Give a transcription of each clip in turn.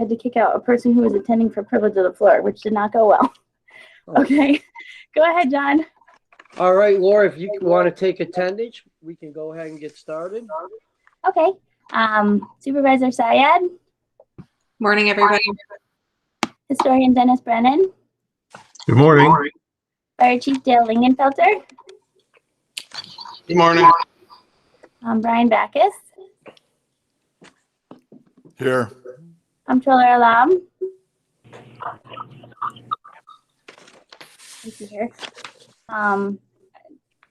had to kick out a person who was attending for privilege of the floor, which did not go well. Okay, go ahead, John. All right, Laura, if you want to take attendance, we can go ahead and get started. Okay. Supervisor Syed. Morning, everybody. Historian Dennis Brennan. Good morning. Fire Chief Dale Lingenfelter. Good morning. Brian Backus. Here. Comptroller Alam. Thank you here.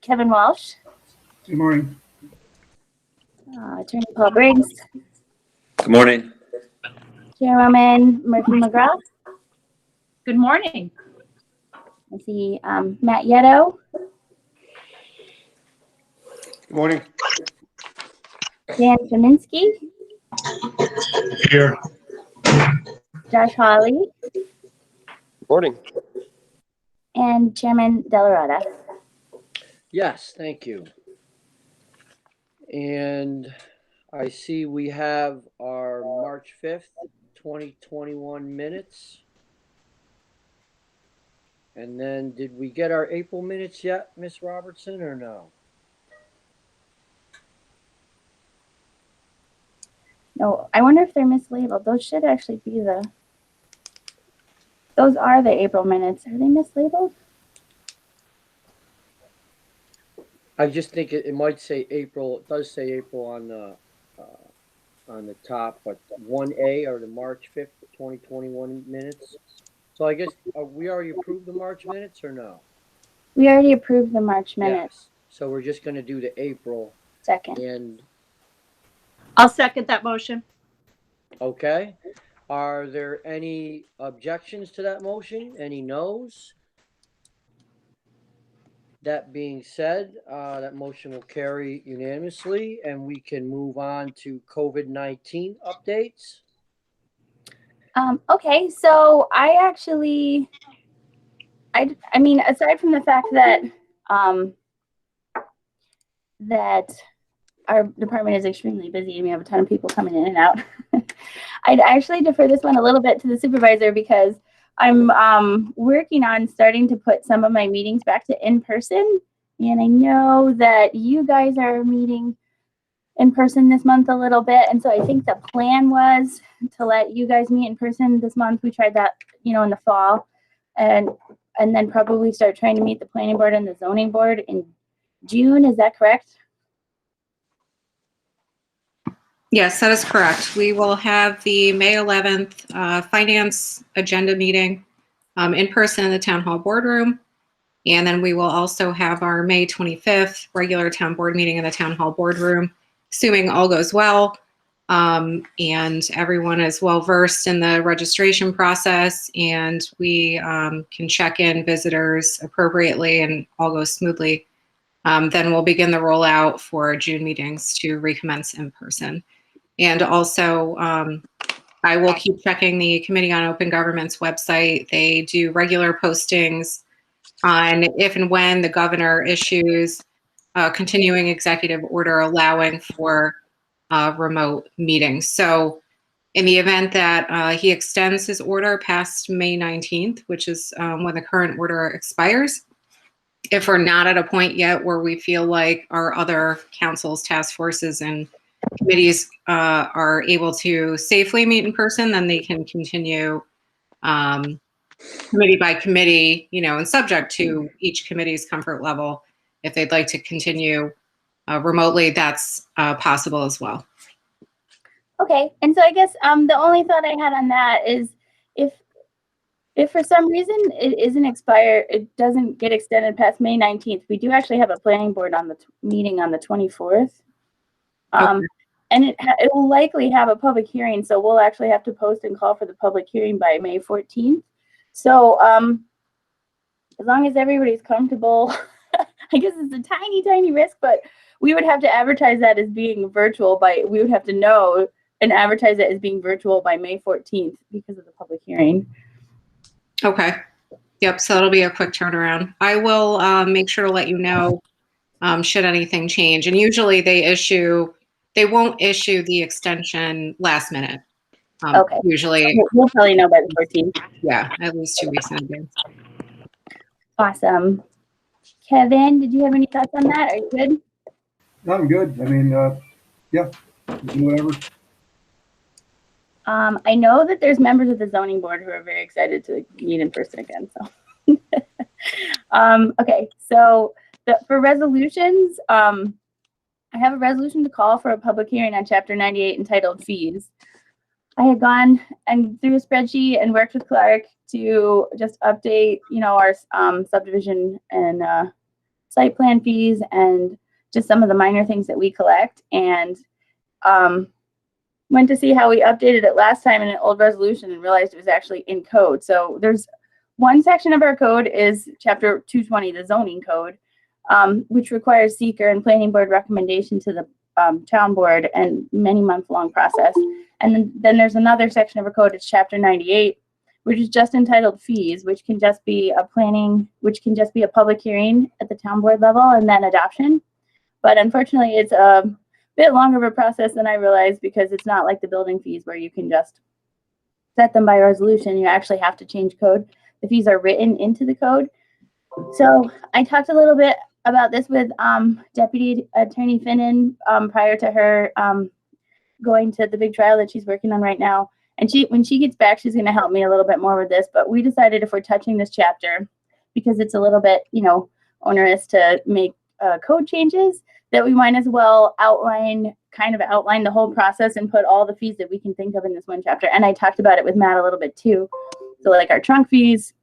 Kevin Walsh. Good morning. Attorney Paul Briggs. Good morning. Chairwoman Murphy McGrath. Good morning. I see Matt Yetto. Good morning. Dan Kaminsky. Here. Josh Hawley. Morning. And Chairman Delarada. Yes, thank you. And I see we have our March 5th, 2021 minutes. And then did we get our April minutes yet, Miss Robertson, or no? No, I wonder if they're mislabeled. Those should actually be those are the April minutes. Are they mislabeled? I just think it might say April. It does say April on the top, but 1A are the March 5th, 2021 minutes. So I guess we already approved the March minutes or no? We already approved the March minutes. Yes. So we're just going to do the April 2nd. and I'll second that motion. okay. Are there any objections to that motion? Any no's? That being said, that motion will carry unanimously, and we can move on to COVID-19 updates. Okay, so I mean, aside from the fact that that our department is extremely busy and we have a ton of people coming in and out, I'd actually defer this one a little bit to the supervisor because I'm working on starting to put some of my meetings back to in-person. And I know that you guys are meeting in person this month a little bit. And so I think the plan was to let you guys meet in person this month. We tried that, in the fall and then probably start trying to meet the planning board and the zoning board in June. Is that correct? Yes, that is correct. We will have the May 11th finance agenda meeting in person in the town hall boardroom. And then we will also have our May 25th regular town board meeting in the town hall boardroom, assuming all goes well. And everyone is well versed in the registration process and we can check in visitors appropriately and all goes smoothly. Then we'll begin the rollout for June meetings to recommence in person. And also, I will keep checking the Committee on Open Government's website. They do regular postings on if and when the governor issues a continuing executive order allowing for remote meetings. So in the event that he extends his order past May 19th, which is when the current order expires, if we're not at a point yet where we feel like our other councils, task forces, and committees are able to safely meet in person, then they can continue committee by committee, and subject to each committee's comfort level. If they'd like to continue remotely, that's possible as well. Okay, and so I guess the only thought I had on that is if for some reason it doesn't get extended past May 19th, we do actually have a planning board on the meeting on the 24th. Okay. And it will likely have a public hearing, so we'll actually have to post and call for the public hearing by May 14th. So as long as everybody's comfortable, I guess it's a tiny, tiny risk, but we would have to advertise that as being virtual we would have to know and advertise it as being virtual by May 14th because of the public hearing. Okay. Yep, so it'll be a quick turnaround. I will make sure to let you know should anything change. And usually they won't issue the extension last minute. Okay. Usually, We'll probably know by the 14th. yeah, at least 2 weeks in advance. Awesome. Kevin, did you have any thoughts on that? Are you good? No, I'm good. I mean, yeah, do whatever. I know that there's members of the zoning board who are very excited to meet in person again. So, okay. So for resolutions, I have a resolution to call for a public hearing on Chapter 98 entitled Fees. I had gone and through a spreadsheet and worked with Clark to just update, our subdivision and site plan fees and just some of the minor things that we collect, and went to see how we updated it last time in an old resolution and realized it was actually in code. So there's one section of our code is Chapter 220, the zoning code, which requires seeker and planning board recommendation to the town board and many month-long process. And then there's another section of our code, it's Chapter 98, which is just entitled Fees, which can just be a public hearing at the town board level and then adoption. But unfortunately, it's a bit longer of a process than I realized, because it's not like the building fees where you can just set them by resolution. You actually have to change code. The fees are written into the code. So I talked a little bit about this with Deputy Attorney Finnan prior to her going to the big trial that she's working on right now. And when she gets back, she's going to help me a little bit more with this. But we decided if we're touching this chapter, because it's a little bit, onerous to make code changes, that we might as well outline the whole process and put all the fees that we can think of in this one chapter. And I talked about it with Matt a little bit too. So like our trunk fees,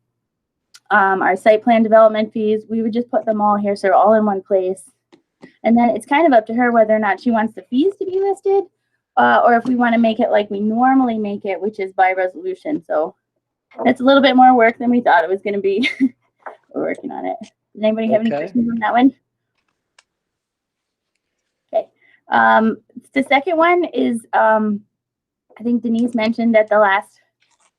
our site plan development fees, we would just put them all here, so they're all in one place. And then it's kind of up to her whether or not she wants the fees to be listed, or if we want to make it like we normally make it, which is by resolution. So it's a little bit more work than we thought it was going to be. We're working on it. Does anybody have any questions on that one? Okay. The second one is, I think Denise mentioned at the last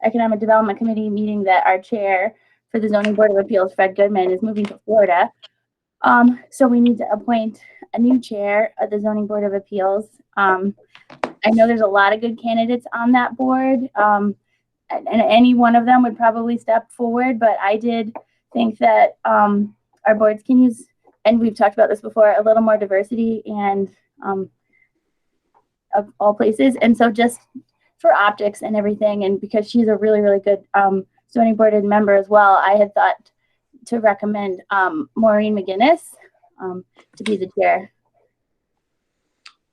Economic Development Committee meeting that our chair for the Zoning Board of Appeals, Fred Goodman, is moving to Florida. So we need to appoint a new chair of the Zoning Board of Appeals. I know there's a lot of good candidates on that board, and any one of them would probably step forward, but I did think that our boards can use, and we've talked about this before, a little more diversity and of all places. And so just for optics and everything, and because she's a really, really good zoning board member as well, I had thought to recommend Maureen McGinnis to be the chair.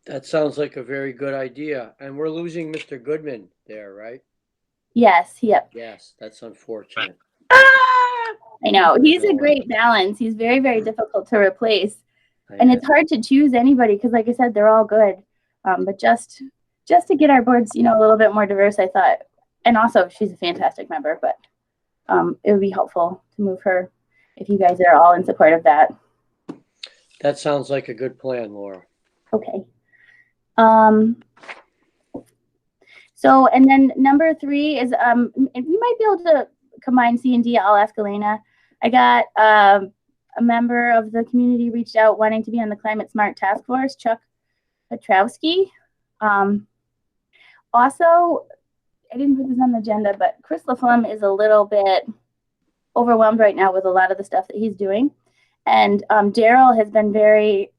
That sounds like a very good idea. And we're losing Mr. Goodman there, right? Yes, yep. Yes, that's unfortunate. I know. He's a great balance. He's very, very difficult to replace. And it's hard to choose anybody because, like I said, they're all good. But just to get our boards, a little bit more diverse, I thought. And also, she's a fantastic member, but it would be helpful to move her if you guys are all in support of that. That sounds like a good plan, Laura. Okay. So, and then number 3 is, we might be able to combine C and D. I'll ask Elena. I got a member of the community reached out wanting to be on the Climate Smart Task Force, Chuck Petrowski. Also, I didn't put this on the agenda, but Chris LaFlemme is a little bit overwhelmed right now with a lot of the stuff that he's doing. And Daryl has been very,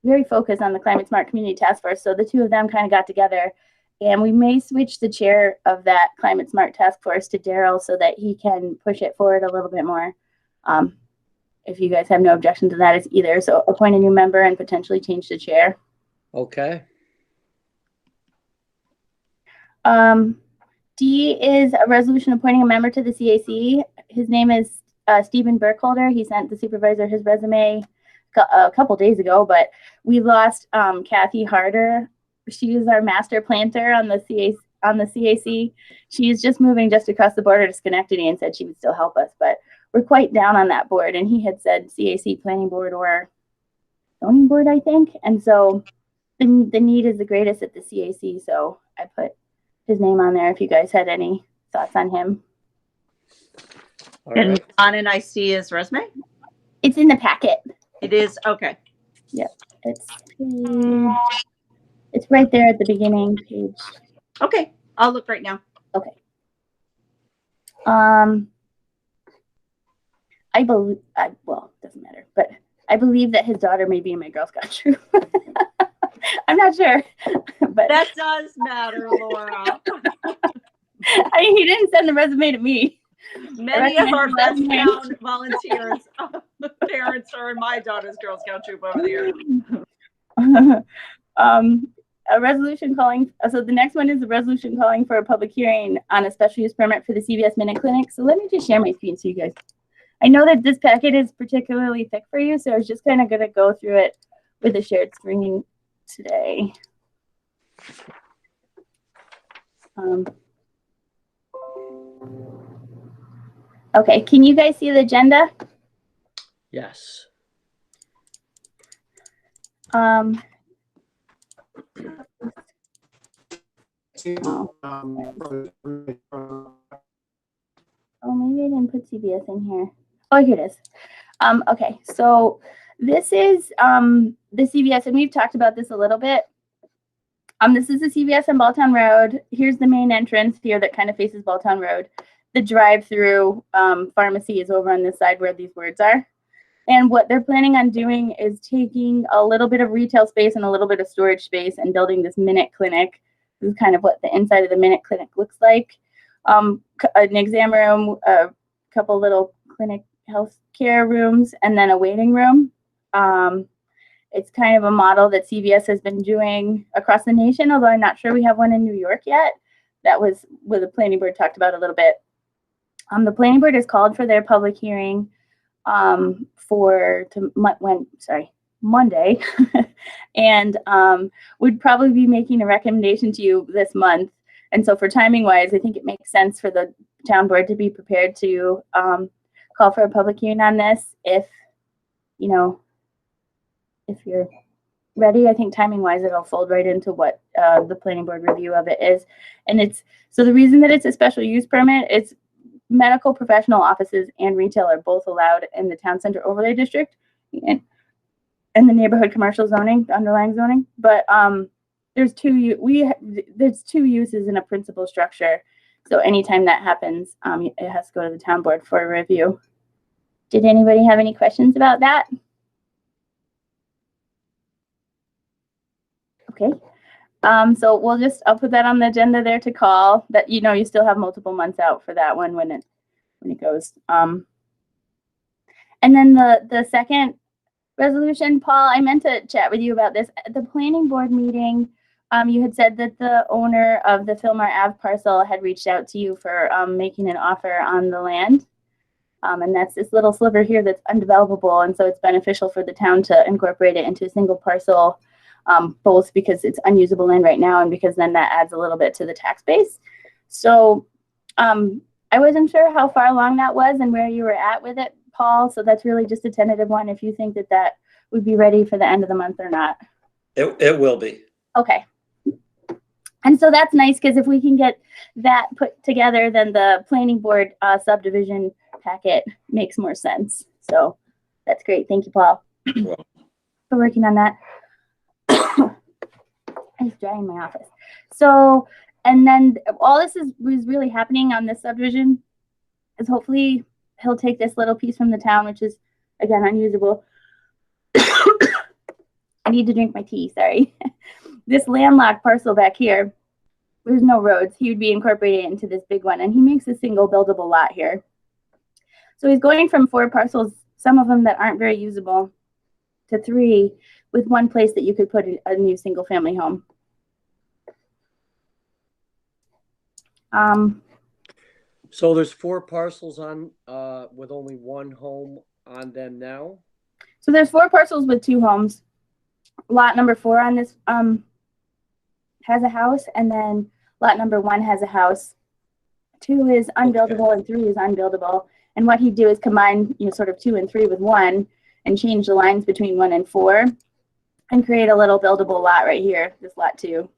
very focused on the Climate Smart Community Task Force. So the two of them kind of got together, and we may switch the chair of that Climate Smart Task Force to Daryl so that he can push it forward a little bit more. If you guys have no objection to that either. So appoint a new member and potentially change the chair. Okay. D is a resolution appointing a member to the CAC. His name is Stephen Burkholder. He sent the supervisor his resume a couple days ago, but we lost Kathy Harder. She is our master planter on the CAC. She's just moving just across the border to Schenectady and said she would still help us, but we're quite down on that board. And he had said CAC planning board or zoning board, I think. And so the need is the greatest at the CAC. So I put his name on there if you guys had any thoughts on him. All And right. Don and I see his resume. It's in the packet. It is okay. Yep. It's right there at the beginning page. Okay. I'll look right now. Okay. Well, it doesn't matter, but I believe that his daughter may be in my Girl Scout troop. I'm not sure, but That does matter, Laura. he didn't send the resume to me. Many of our best Resume. town volunteers, parents are in my daughter's Girl Scout troop over the years. A resolution calling, so the next one is a resolution calling for a public hearing on a special use permit for the CVS Minute Clinic. So let me just share my screen so you guys, I know that this packet is particularly thick for you, so I was just kind of going to go through it with a shared screen today. Okay, can you guys see the agenda? Yes. Oh, maybe I didn't put CVS in here. Oh, here it is. Okay, so this is the CVS, and we've talked about this a little bit. This is the CVS on Balltown Road. Here's the main entrance here that kind of faces Balltown Road. The drive-through pharmacy is over on this side where these words are. And what they're planning on doing is taking a little bit of retail space and a little bit of storage space and building this Minute Clinic. This is kind of what the inside of the Minute Clinic looks like. An exam room, a couple little clinic health care rooms, and then a waiting room. It's kind of a model that CVS has been doing across the nation, although I'm not sure we have one in New York yet. That was what the planning board talked about a little bit. The planning board has called for their public hearing Monday, and would probably be making a recommendation to you this month. And so for timing wise, I think it makes sense for the town board to be prepared to call for a public hearing on this if you're ready. I think timing wise, it'll fold right into what the planning board review of it is. And so the reason that it's a special use permit, it's medical professional offices and retail are both allowed in the town center overlay district and the neighborhood commercial zoning, the underlying zoning. But there's two uses in a principal structure. So anytime that happens, it has to go to the town board for a review. Did anybody have any questions about that? Okay. So I'll put that on the agenda there to call that, you still have multiple months out for that one when it goes. And then the second resolution, Paul, I meant to chat with you about this. At the planning board meeting, you had said that the owner of the Fillmore Ave parcel had reached out to you for making an offer on the land. And that's this little sliver here that's undevelopable. And so it's beneficial for the town to incorporate it into a single parcel, both because it's unusable land right now and because then that adds a little bit to the tax base. So I wasn't sure how far along that was and where you were at with it, Paul. So that's really just a tentative one if you think that would be ready for the end of the month or not. It will be. Okay. And so that's nice because if we can get that put together, then the planning board subdivision packet makes more sense. So that's great. Thank you, Paul, for working on that. It's dry in my office. So, and then all this was really happening on this subdivision is hopefully he'll take this little piece from the town, which is again unusable. I need to drink my tea, sorry. This landlocked parcel back here, there's no roads. He would be incorporated into this big one, and he makes a single buildable lot here. So he's going from 4 parcels, some of them that aren't very usable, to 3 with one place that you could put a new single family home. So there's 4 parcels on with only 1 home on them now? So there's 4 parcels with 2 homes. Lot number 4 on this has a house, and then lot number 1 has a house. 2 is unbuildable, and 3 is unbuildable. And what he'd do is combine, sort of 2 and 3 with 1, and change the lines between 1 and 4, and create a little buildable lot right here. This lot 2.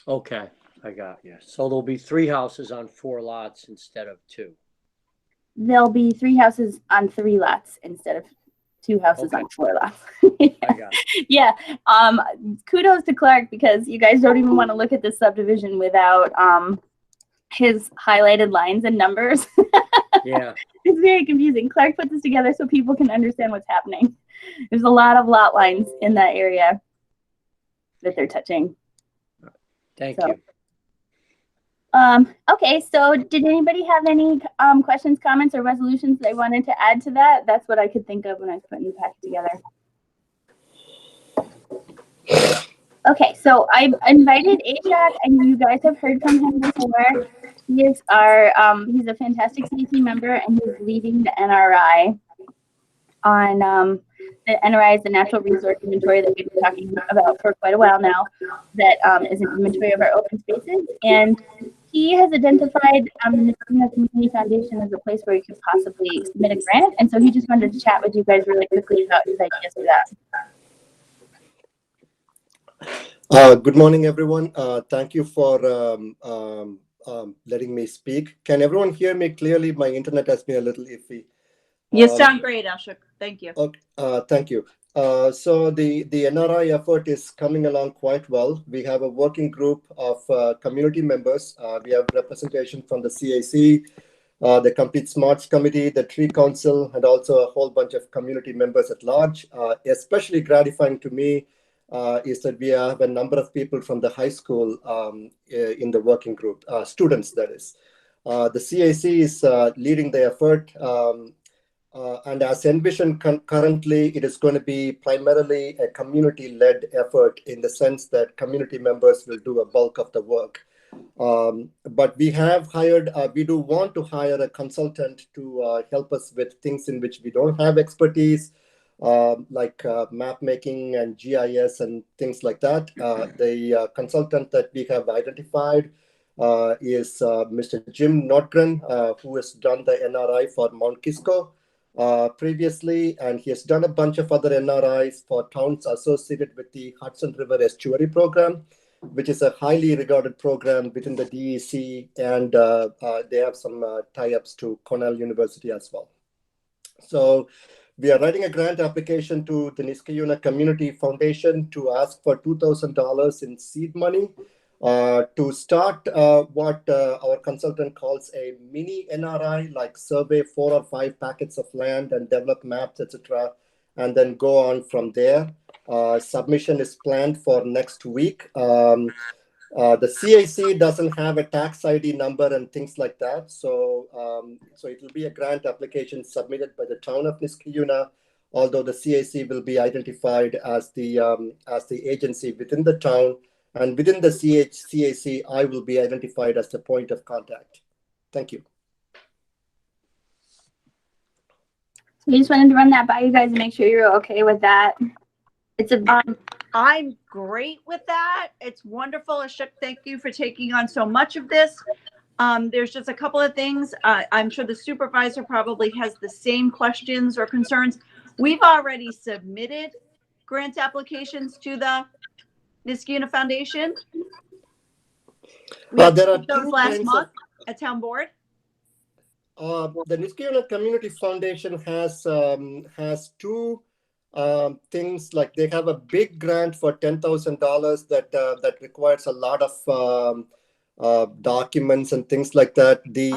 Okay, I got you. So there'll be 3 houses on 4 lots instead of 2. There'll be 3 houses on 3 lots instead of 2 houses Okay. on 4 lots. I got it. Yeah. Kudos to Clark, because you guys don't even want to look at this subdivision without his highlighted lines and numbers. Yeah, It's very confusing. Clark put this together so people can understand what's happening. There's a lot of lot lines in that area that they're touching. thank So, you. Okay, so did anybody have any questions, comments, or resolutions they wanted to add to that? That's what I could think of when I was putting the packet together. Okay, so I invited Ashok, and you guys have heard from him before. He is he's a fantastic CT member, and he's leading the NRI on the NRI is the natural resource inventory that we've been talking about for quite a while now. That is an inventory of our open spaces, and he has identified the Niskuna Community Foundation as a place where you could possibly submit a grant, and so he just wanted to chat with you guys really quickly about his ideas for that. Good morning, everyone. Thank you for letting me speak. Can everyone hear me clearly? My internet has been a little iffy. You sound great, Ashok. Thank you. Okay, thank you. So the NRI effort is coming along quite well. We have a working group of community members. We have representation from the CAC, the Complete Smarts Committee, the Tree Council, and also a whole bunch of community members at large. Especially gratifying to me is that we have a number of people from the high school in the working group, students that is. The CAC is leading the effort, and as envisioned currently, it is going to be primarily a community-led effort in the sense that community members will do a bulk of the work. But we have hired, we do want to hire a consultant to help us with things in which we don't have expertise, like map making and GIS and things like that. The consultant that we have identified is Mr. Jim Nordgren, who has done the NRI for Mount Kisco previously, and he has done a bunch of other NRIs for towns associated with the Hudson River Estuary Program, which is a highly regarded program within the DEC, and they have some tie-ups to Cornell University as well. So we are writing a grant application to the Niskayuna Community Foundation to ask for $2,000 in seed money to start what our consultant calls a mini NRI, like survey 4 or 5 packets of land and develop maps, etc., and then go on from there. Submission is planned for next week. The CAC doesn't have a tax ID number and things like that, so it will be a grant application submitted by the town of Niskayuna, although the CAC will be identified as the agency within the town, and within the CAC, I will be identified as the point of contact. Thank you. So we just wanted to run that by you guys and make sure you're okay with that. It's a I'm great with that. It's wonderful. Ashok, thank you for taking on so much of this. There's just a couple of things. I'm sure the supervisor probably has the same questions or concerns. We've already submitted grant applications to the Niskayuna Foundation. We There are those two last kinds month at town board. The Niskayuna Community Foundation has 2 things, like they have a big grant for $10,000 that requires a lot of documents and things like that. The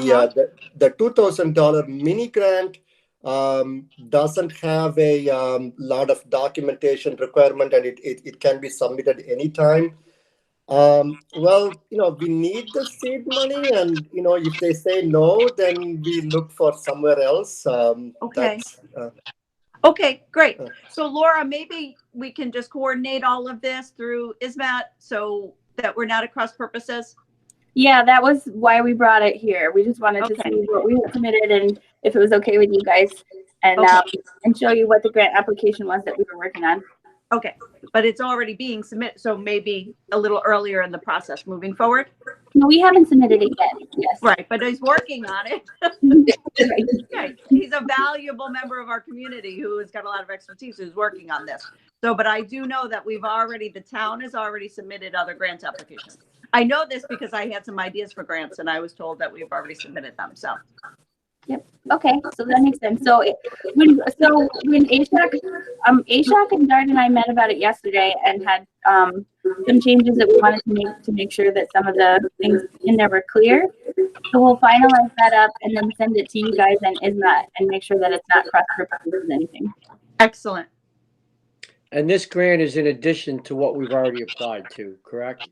$2,000 mini grant doesn't have a lot of documentation requirement, and it can be submitted anytime. Well, we need the seed money, and if they say no, then we look for somewhere else. Okay. Okay, great. So Laura, maybe we can just coordinate all of this through ISMAT so that we're not at cross purposes. Yeah, that was why we brought it here. We just wanted to see what we had submitted and if it was okay with you guys, and show you what the grant application was that we were working on. Okay, but it's already being submitted, so maybe a little earlier in the process moving forward. No, we haven't submitted it yet. Yes. Right, but he's working on it. Right. He's a valuable member of our community who has got a lot of expertise who's working on this. So, but I do know that the town has already submitted other grant applications. I know this because I had some ideas for grants and I was told that we've already submitted them, so. Yep. Okay, so that makes sense. So when Ashok and Dart and I met about it yesterday and had some changes that we wanted to make sure that some of the things in there were clear. So we'll finalize that up and then send it to you guys and make sure that it's not cross-purposes with anything. Excellent. And this grant is in addition to what we've already applied to, correct?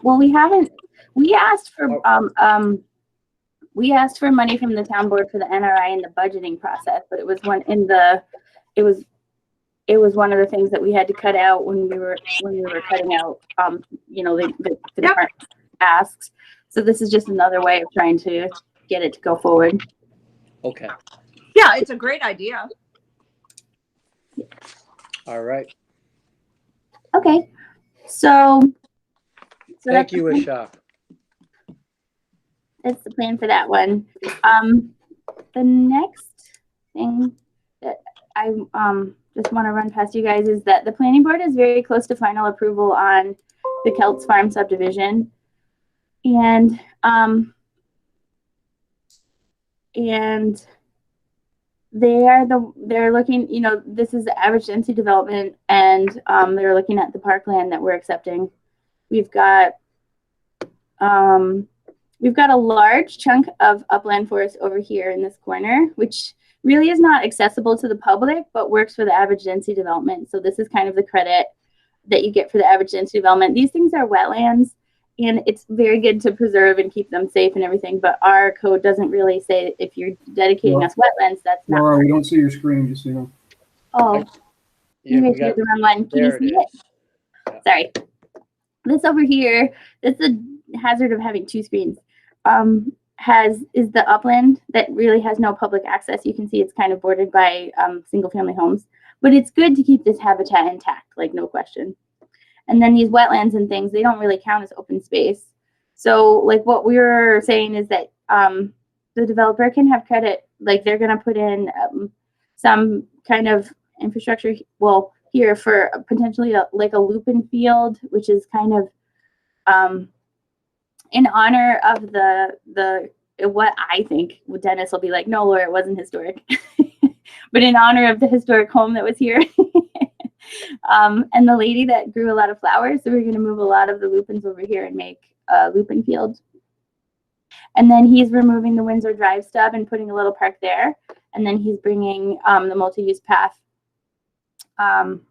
Well, we asked for money from the town board for the NRI in the budgeting process, but it was one of the things that we had to cut out when we were cutting out, the department asks. So this is just another way of trying to get it to go forward. Okay. Yeah, it's a great idea. All right. Okay. So Thank you, Ashok. That's the plan for that one. The next thing that I just want to run past you guys is that the planning board is very close to final approval on the Celts Farm subdivision, and they're looking. This is the average density development, and they're looking at the parkland that we're accepting. We've got a large chunk of upland forest over here in this corner, which really is not accessible to the public, but works for the average density development. So this is kind of the credit that you get for the average density development. These things are wetlands, and it's very good to preserve and keep them safe and everything, but our code doesn't really say if you're dedicating us wetlands, that's not. Laura, we don't see your screen, just so you know. Oh, Yeah, you the wrong one. Can you see it? Yeah. Sorry. This over here, that's the hazard of having two screens. Is the upland that really has no public access. You can see it's kind of bordered by single family homes, but it's good to keep this habitat intact, like no question. And then these wetlands and things, they don't really count as open space. So like what we were saying is that the developer can have credit, like they're going to put in some kind of infrastructure, well, here for potentially like a loop-in field, which is kind of in honor of the what I think Dennis will be like, no, Laura, it wasn't historic, but in honor of the historic home that was here. And the lady that grew a lot of flowers, so we're going to move a lot of the lupins over here and make a lupin field. And then he's removing the Windsor Drive stub and putting a little park there. And then he's bringing the multi-use path from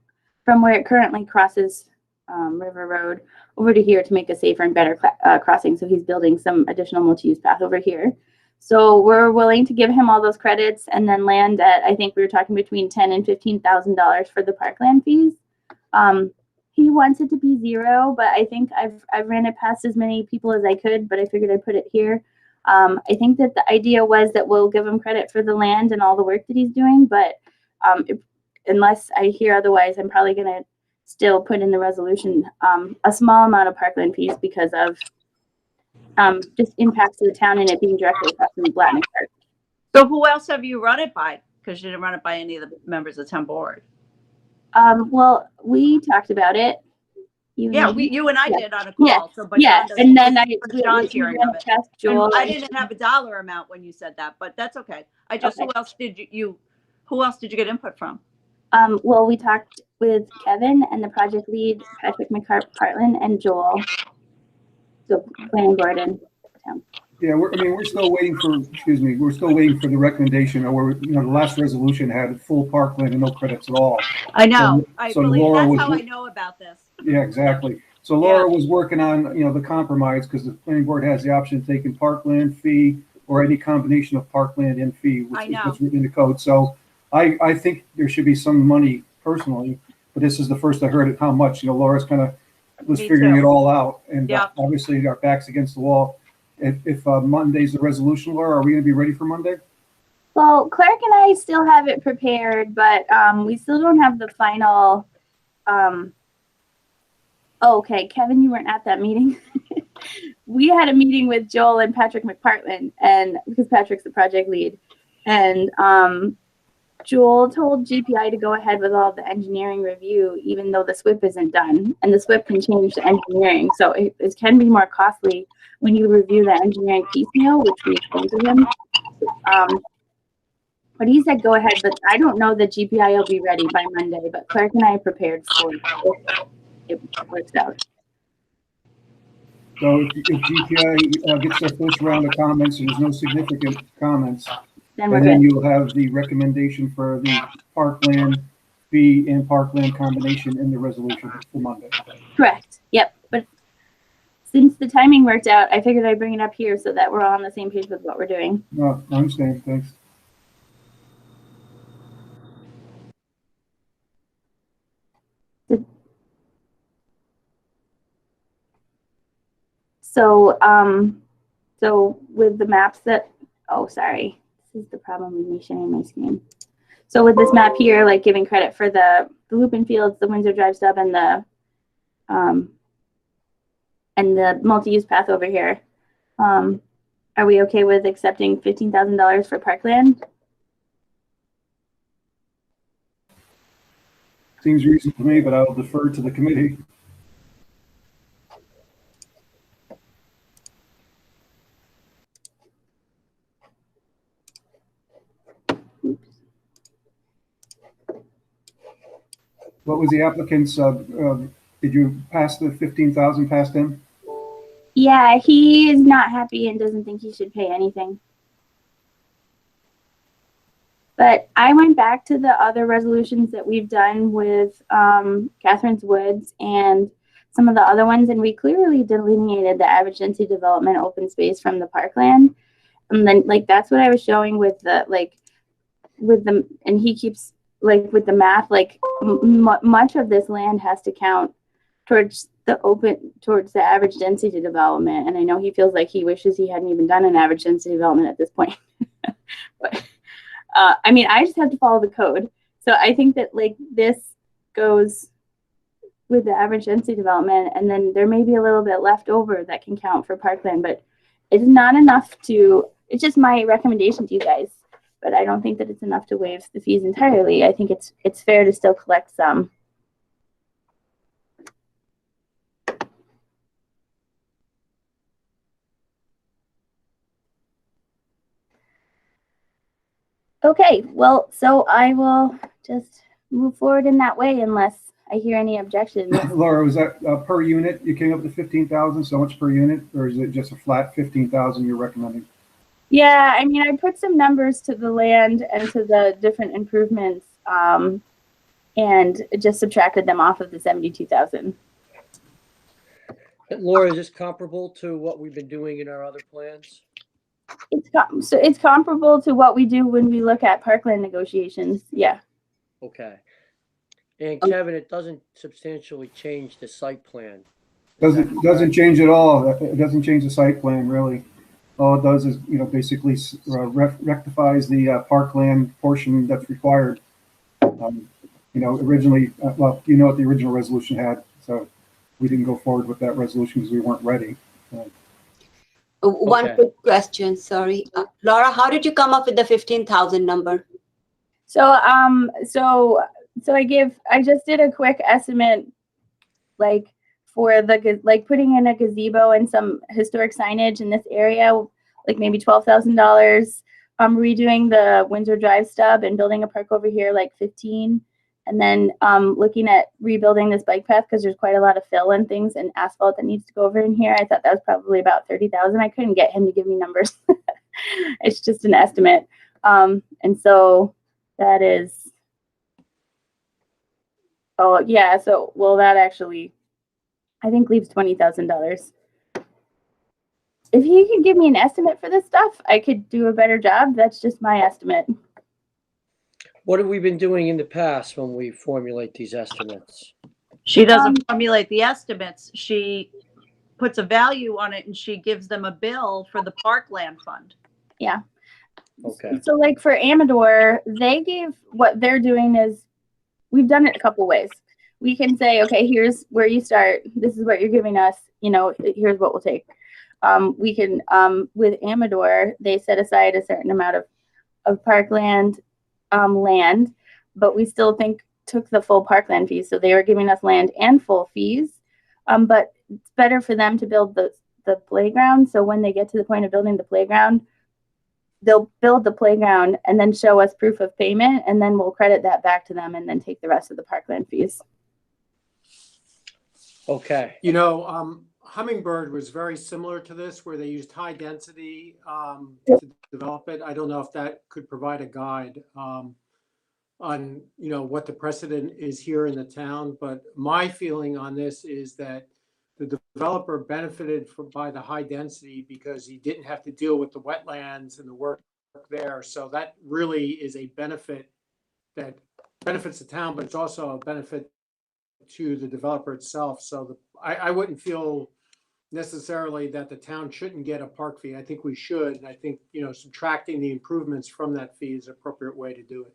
where it currently crosses River Road over to here to make a safer and better crossing. So he's building some additional multi-use path over here. So we're willing to give him all those credits and then land at, I think we were talking between $10,000 and $15,000 for the parkland fees. He wants it to be zero, but I think I've ran it past as many people as I could, but I figured I'd put it here. I think that the idea was that we'll give him credit for the land and all the work that he's doing, but unless I hear otherwise, I'm probably going to still put in the resolution a small amount of parkland fees because of just impacts to the town and it being directly across from the Blatnick Park. So who else have you run it by? Because you didn't run it by any of the members of the town board. Well, we talked about it. You and I did on a call. Yeah. So, but yeah. And then John's hearing of it. Joel, I didn't have a dollar amount when you said that, but that's okay. Who else did you get input from? Well, we talked with Kevin and the project lead, Patrick McPartland, and Joel. So planning board and town. Yeah, we're still waiting for, we're still waiting for the recommendation, or the last resolution had full parkland and no credits at all. I know. So Laura that's how I know about this. Yeah, exactly. So Laura was working on, the compromise, because the planning board has the option of taking parkland fee or any combination of parkland and fee, which is what's written in the code. So I think there should be some money personally, but this is the first I heard it, how much. Laura's kind of was figuring it all out, and obviously our back's against the wall. If Monday's the resolution, Laura, are we going to be ready for Monday? Well, Clark and I still have it prepared, but we still don't have the final. Okay, Kevin, you weren't at that meeting. We had a meeting with Joel and Patrick McPartland, and because Patrick's the project lead, and Joel told GPI to go ahead with all the engineering review, even though the SWIP isn't done, and the SWIP can change the engineering, so it can be more costly when you review the engineering piecemeal, which we explained to him. but he said go ahead, but I don't know that GPI will be ready by Monday, but Clark and I are prepared for it if it works out. So if GPI gets their first round of comments and there's no significant comments, Then we're and then good. you'll have the recommendation for the parkland fee and parkland combination in the resolution for Monday. Correct. Yep. But since the timing worked out, I figured I'd bring it up here so that we're all on the same page with what we're doing. No, I understand. Thanks. So, so with the maps that, oh, sorry, this is the problem with me sharing my screen. So with this map here, like giving credit for the Lupin Fields, the Windsor Drive stub, and the multi-use path over here, are we okay with accepting $15,000 for parkland? Seems reasonable to me, but I will defer to the committee. What was the applicant's, did you pass the 15,000 past him? Yeah, he is not happy and doesn't think he should pay anything. But I went back to the other resolutions that we've done with Catherine's Woods and some of the other ones, and we clearly delineated the average density development open space from the parkland. And then, like, that's what I was showing with the, like, with the, and he keeps, like, with the math, like, much of this land has to count towards the average density development. And I know he feels like he wishes he hadn't even done an average density development at this point. But I mean, I just have to follow the code. So I think that, like, this goes with the average density development, and then there may be a little bit left over that can count for parkland, but it's not enough to, it's just my recommendation to you guys, but I don't think that it's enough to waive the fees entirely. I think it's fair to still collect some. Okay, well, so I will just move forward in that way unless I hear any objections. Laura, was that per unit? You came up with 15,000, so much per unit, or is it just a flat 15,000 you're recommending? Yeah, I mean, I put some numbers to the land and to the different improvements, and just subtracted them off of the 72,000. Laura, is this comparable to what we've been doing in our other plans? So it's comparable to what we do when we look at parkland negotiations. Yeah. Okay. And Kevin, it doesn't substantially change the site plan. Doesn't change at all. It doesn't change the site plan, really. All it does is, you know, basically rectifies the parkland portion that's required. You know, originally, well, you know what the original resolution had, so we didn't go forward with that resolution because we weren't ready. One quick question, sorry. Laura, how did you come up with the 15,000 number? So, so I just did a quick estimate, like for the, like putting in a gazebo and some historic signage in this area, like maybe $12,000. Redoing the Windsor Drive stub and building a park over here, like 15. And then looking at rebuilding this bike path because there's quite a lot of fill and things and asphalt that needs to go over in here. I thought that was probably about 30,000. I couldn't get him to give me numbers. It's just an estimate. And so that is, oh yeah. So, well, that actually, I think leaves $20,000. If he could give me an estimate for this stuff, I could do a better job. That's just my estimate. What have we been doing in the past when we formulate these estimates? She doesn't formulate the estimates. She puts a value on it and she gives them a bill for the parkland fund. Yeah. Okay. So like for Amador, they gave, what they're doing is, we've done it a couple ways. We can say, okay, here's where you start. This is what you're giving us. You know, here's what we'll take. We can, with Amador, they set aside a certain amount of parkland land, but we still took the full parkland fees. So they were giving us land and full fees. But it's better for them to build the playground. So when they get to the point of building the playground, they'll build the playground and then show us proof of payment, and then we'll credit that back to them and then take the rest of the parkland fees. Okay. You know, Hummingbird was very similar to this, where they used high density to develop it. I don't know if that could provide a guide on, you know, what the precedent is here in the town. But my feeling on this is that the developer benefited by the high density because he didn't have to deal with the wetlands and the work there. So that really is a benefit that benefits the town, but it's also a benefit to the developer itself. So I wouldn't feel necessarily that the town shouldn't get a park fee. I think we should. And I think, you know, subtracting the improvements from that fee is an appropriate way to do it.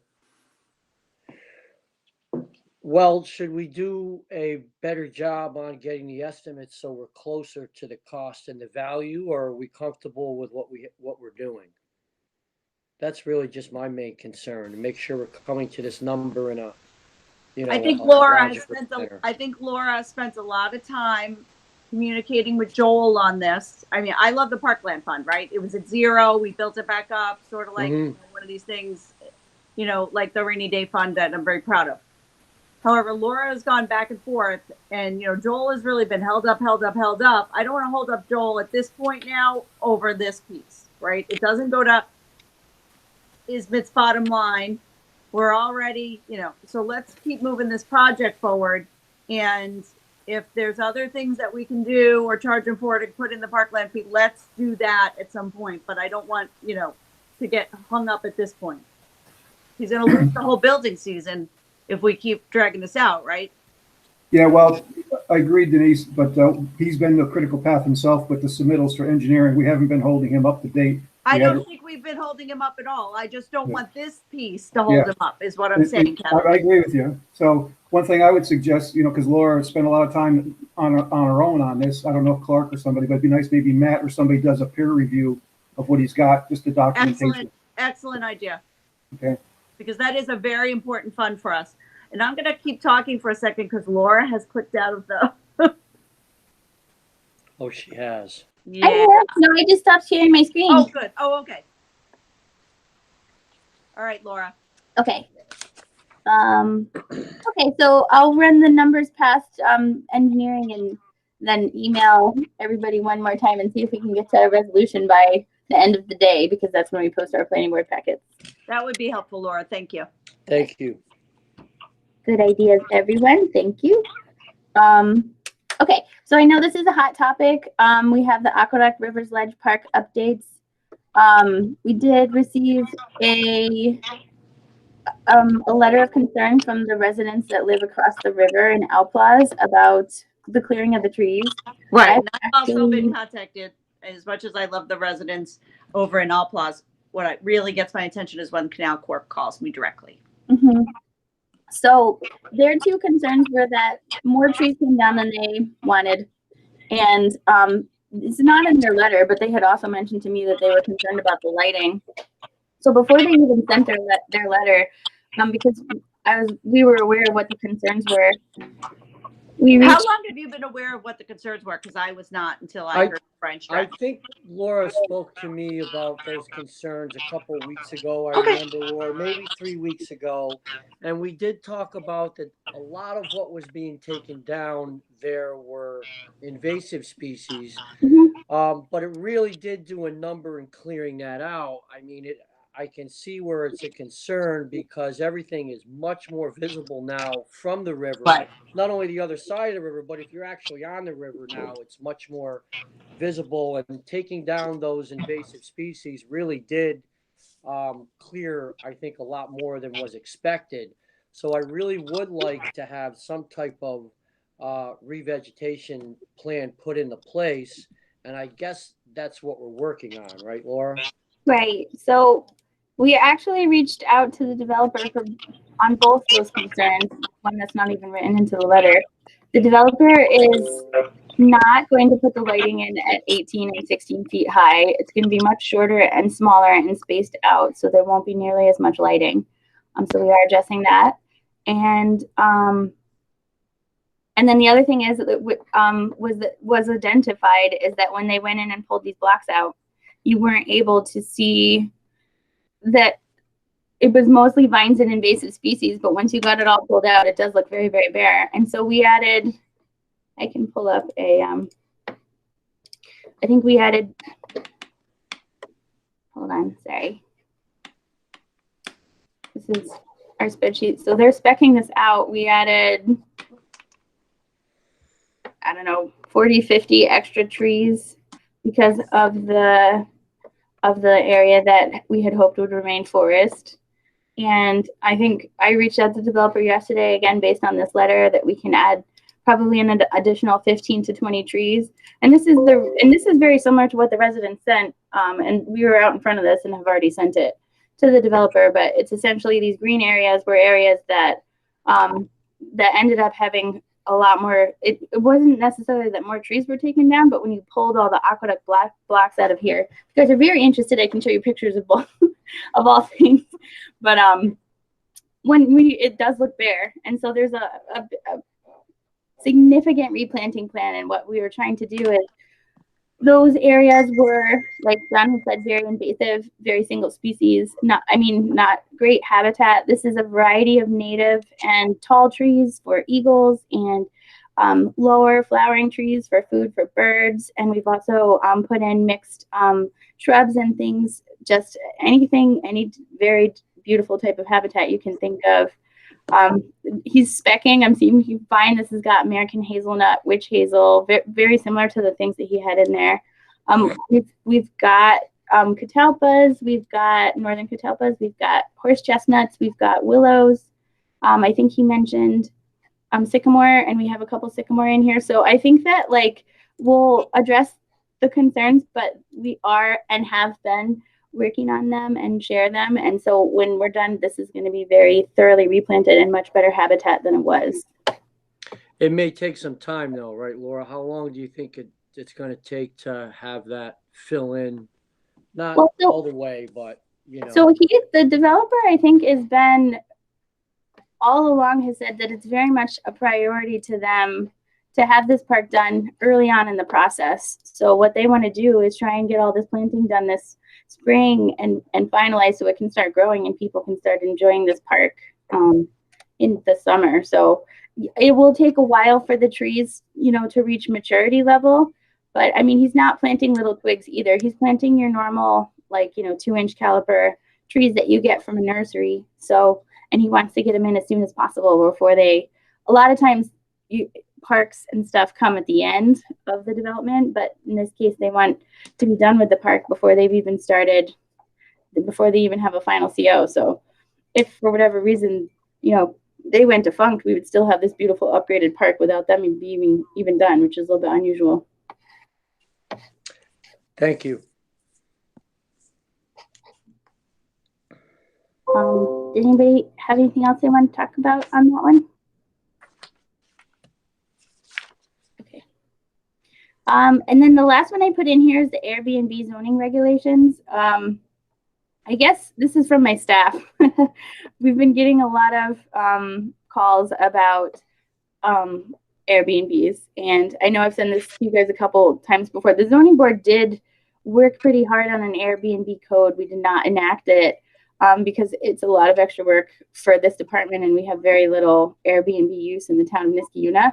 Well, should we do a better job on getting the estimates so we're closer to the cost and the value, or are we comfortable with what we're doing? That's really just my main concern, to make sure we're coming to this number in a, you know, I think a Laura has logical spent manner. I think Laura spent a lot of time communicating with Joel on this. I mean, I love the Parkland Fund, right? It was at 0. We built it back up, sort of like one of these things, you know, like the rainy day fund that I'm very proud of. However, Laura has gone back and forth, and, you know, Joel has really been held up. I don't want to hold up Joel at this point now over this piece, right? It doesn't go to ISBIT's bottom line. We're already, you know, so let's keep moving this project forward. And if there's other things that we can do or charge him for to put in the parkland fee, let's do that at some point. But I don't want, you know, to get hung up at this point. He's going to lose the whole building season if we keep dragging this out, right? Yeah, well, I agree, Denise, but he's been the critical path himself with the submittals for engineering. We haven't been holding him up to date. I don't think we've been holding him up at all. I just don't want this piece to hold him up, is what I'm saying, Kevin. I agree with you. So one thing I would suggest, you know, because Laura spent a lot of time on her own on this. I don't know if Clark or somebody, but it'd be nice maybe Matt or somebody does a peer review of what he's got, just the documentation. Excellent idea. Okay. Because that is a very important fund for us. And I'm going to keep talking for a second because Laura has clicked out of the. Oh, she has. Yeah. No, I just stopped sharing my screen. Oh, good. Oh, okay. All right, Laura. Okay. Okay, so I'll run the numbers past engineering and then email everybody one more time and see if we can get to a resolution by the end of the day, because that's when we post our planning board packets. That would be helpful, Laura. Thank you. Thank you. Good ideas, everyone. Thank you. Okay, so I know this is a hot topic. We have the Aqueduct Rivers Ledge Park updates. We did receive a letter of concern from the residents that live across the river in Alplaz about the clearing of the trees. Right. I've also been contacted. As much as I love the residents over in Alplaz, what really gets my attention is when Canal Corp calls me directly. Mm-hmm. So their two concerns were that more trees came down than they wanted. And it's not in their letter, but they had also mentioned to me that they were concerned about the lighting. So before they even sent their letter, because we were aware of what the concerns were. How long have you been aware of what the concerns were? Because I was not until I heard French. I think Laura spoke to me about those concerns a couple of weeks ago. I remember, Laura, maybe 3 weeks ago. And we did talk about that a lot of what was being taken down there were invasive species. But it really did do a number in clearing that out. I mean, I can see where it's a concern because everything is much more visible now from the river. Right. Not only the other side of the river, but if you're actually on the river now, it's much more visible. And taking down those invasive species really did clear, I think, a lot more than was expected. So I really would like to have some type of revegetation plan put into place. And I guess that's what we're working on, right, Laura? Right. So we actually reached out to the developer on both those concerns, one that's not even written into the letter. The developer is not going to put the lighting in at 18 and 16 feet high. It's going to be much shorter and smaller and spaced out, so there won't be nearly as much lighting. So we are addressing that. And then the other thing is that was identified is that when they went in and pulled these blocks out, you weren't able to see that it was mostly vines and invasive species, but once you got it all pulled out, it does look very, very bare. And so we added, I can pull up a, I think we added, hold on, sorry. This is our spreadsheet. So they're speccing this out. We added, I don't know, 40, 50 extra trees because of the area that we had hoped would remain forest. And I think I reached out to the developer yesterday, again, based on this letter, that we can add probably an additional 15 to 20 trees. And this is very similar to what the residents sent. And we were out in front of this and have already sent it to the developer. But it's essentially these green areas were areas that that ended up having a lot more. It wasn't necessarily that more trees were taken down, but when you pulled all the Aqueduct blocks out of here, if you guys are very interested, I can show you pictures of both of all things. But it does look bare, and so there's a significant replanting plan. And what we were trying to do is, those areas were, like John had said, very invasive, very single species, not great habitat. This is a variety of native and tall trees for eagles and lower flowering trees for food for birds. And we've also put in mixed shrubs and things, just any very beautiful type of habitat you can think of. He's specking. I'm seeing you find this has got American hazelnut, witch hazel, very similar to the things that he had in there. We've got catalpas, we've got northern catalpas, we've got horse chestnuts, we've got willows. I think he mentioned sycamore, and we have a couple sycamore in here. So I think that we'll address the concerns, but we are and have been working on them and share them. And so when we're done, this is going to be very thoroughly replanted and much better habitat than it was. It may take some time though, right, Laura? How long do you think it's going to take to have that fill in? Not all the way, but So the developer, I think, has been all along has said that it's very much a priority to them to have this park done early on in the process. So what they want to do is try and get all this planting done this spring and finalize so it can start growing and people can start enjoying this park in the summer. So it will take a while for the trees, to reach maturity level. But I mean, he's not planting little twigs either. He's planting your normal, 2-inch caliper trees that you get from a nursery. So, and he wants to get them in as soon as possible before a lot of times parks and stuff come at the end of the development, but in this case, they want to be done with the park before they've even started, before they even have a final CO. So if for whatever reason, they went defunct, we would still have this beautiful upgraded park without them being even done, which is a little bit unusual. Thank you. Did anybody have anything else they want to talk about on that one? Okay. And then the last one I put in here is the Airbnb zoning regulations. I guess this is from my staff. We've been getting a lot of calls about Airbnbs, and I know I've sent this to you guys a couple times before. The zoning board did work pretty hard on an Airbnb code. We did not enact it because it's a lot of extra work for this department, and we have very little Airbnb use in the town of Niskayuna.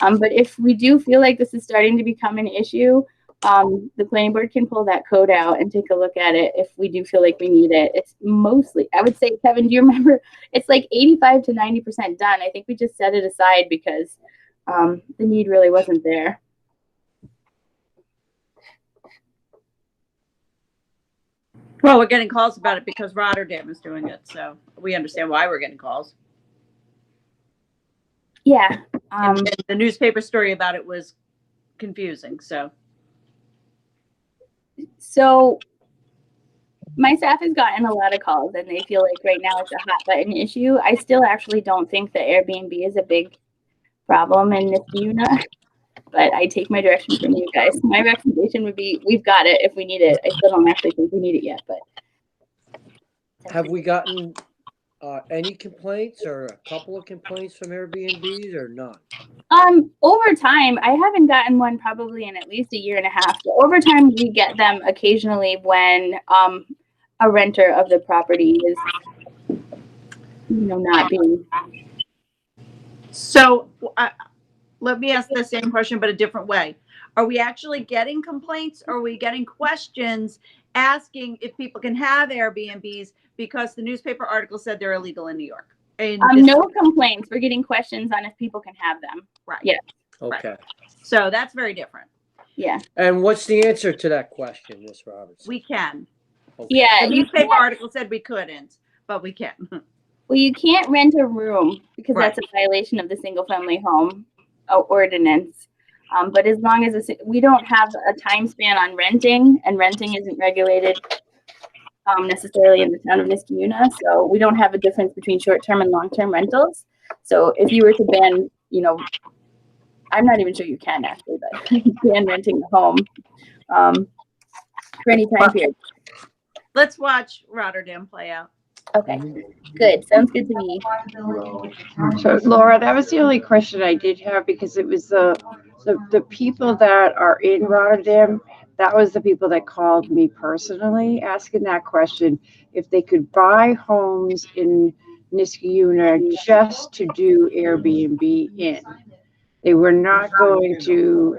But if we do feel like this is starting to become an issue, the planning board can pull that code out and take a look at it if we do feel like we need it. It's mostly, I would say, Kevin, do you remember? It's like 85 to 90% done. I think we just set it aside because the need really wasn't there. Well, we're getting calls about it because Rotterdam is doing it, so we understand why we're getting calls. Yeah. And the newspaper story about it was confusing, so my staff has gotten a lot of calls and they feel like right now it's a hot button issue. I still actually don't think that Airbnb is a big problem in Niskayuna, but I take my direction from you guys. My recommendation would be we've got it if we need it. I still don't actually think we need it yet, but. Have we gotten any complaints or a couple of complaints from Airbnbs or none? Over time, I haven't gotten one probably in at least a year and a half. But over time, we get them occasionally when a renter of the property is, not being. So let me ask the same question, but a different way. Are we actually getting complaints? Or are we getting questions asking if people can have Airbnbs because the newspaper article said they're illegal in New York? No complaints. We're getting questions on if people can have them. Right. Yeah. Okay. Right. So that's very different. Yeah. And what's the answer to that question, Ms. Robertson? We can. Okay. Yeah. The newspaper article said we couldn't, but we can. Well, you can't rent a room because Right. that's a violation of the single family home ordinance. But as long as we don't have a time span on renting, and renting isn't regulated necessarily in the town of Niskayuna, so we don't have a difference between short-term and long-term rentals. So if you were to ban, I'm not even sure you can actually, but ban renting the home for any time period. Let's watch Rotterdam play out. Okay, good. Sounds good to me. So Laura, that was the only question I did have, because it was the people that are in Rotterdam. That was the people that called me personally asking that question, if they could buy homes in Niskayuna just to do Airbnb in. They were not going to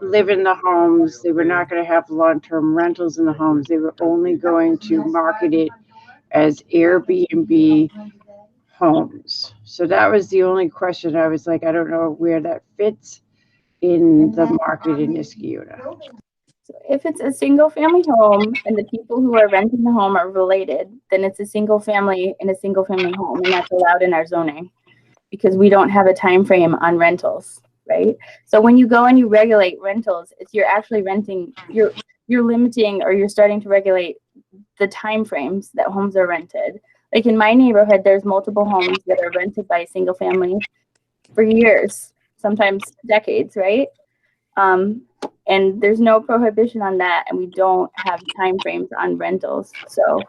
live in the homes. They were not going to have long-term rentals in the homes. They were only going to market it as Airbnb homes. So that was the only question. I was like, I don't know where that fits in the market in Niskayuna. So if it's a single family home and the people who are renting the home are related, then it's a single family in a single family home, and that's allowed in our zoning because we don't have a time frame on rentals, right? So when you go and you regulate rentals, you're actually renting, you're limiting, or you're starting to regulate the time frames that homes are rented. Like in my neighborhood, there's multiple homes that are rented by a single family for years, sometimes decades, right? And there's no prohibition on that, and we don't have time frames on rentals. So,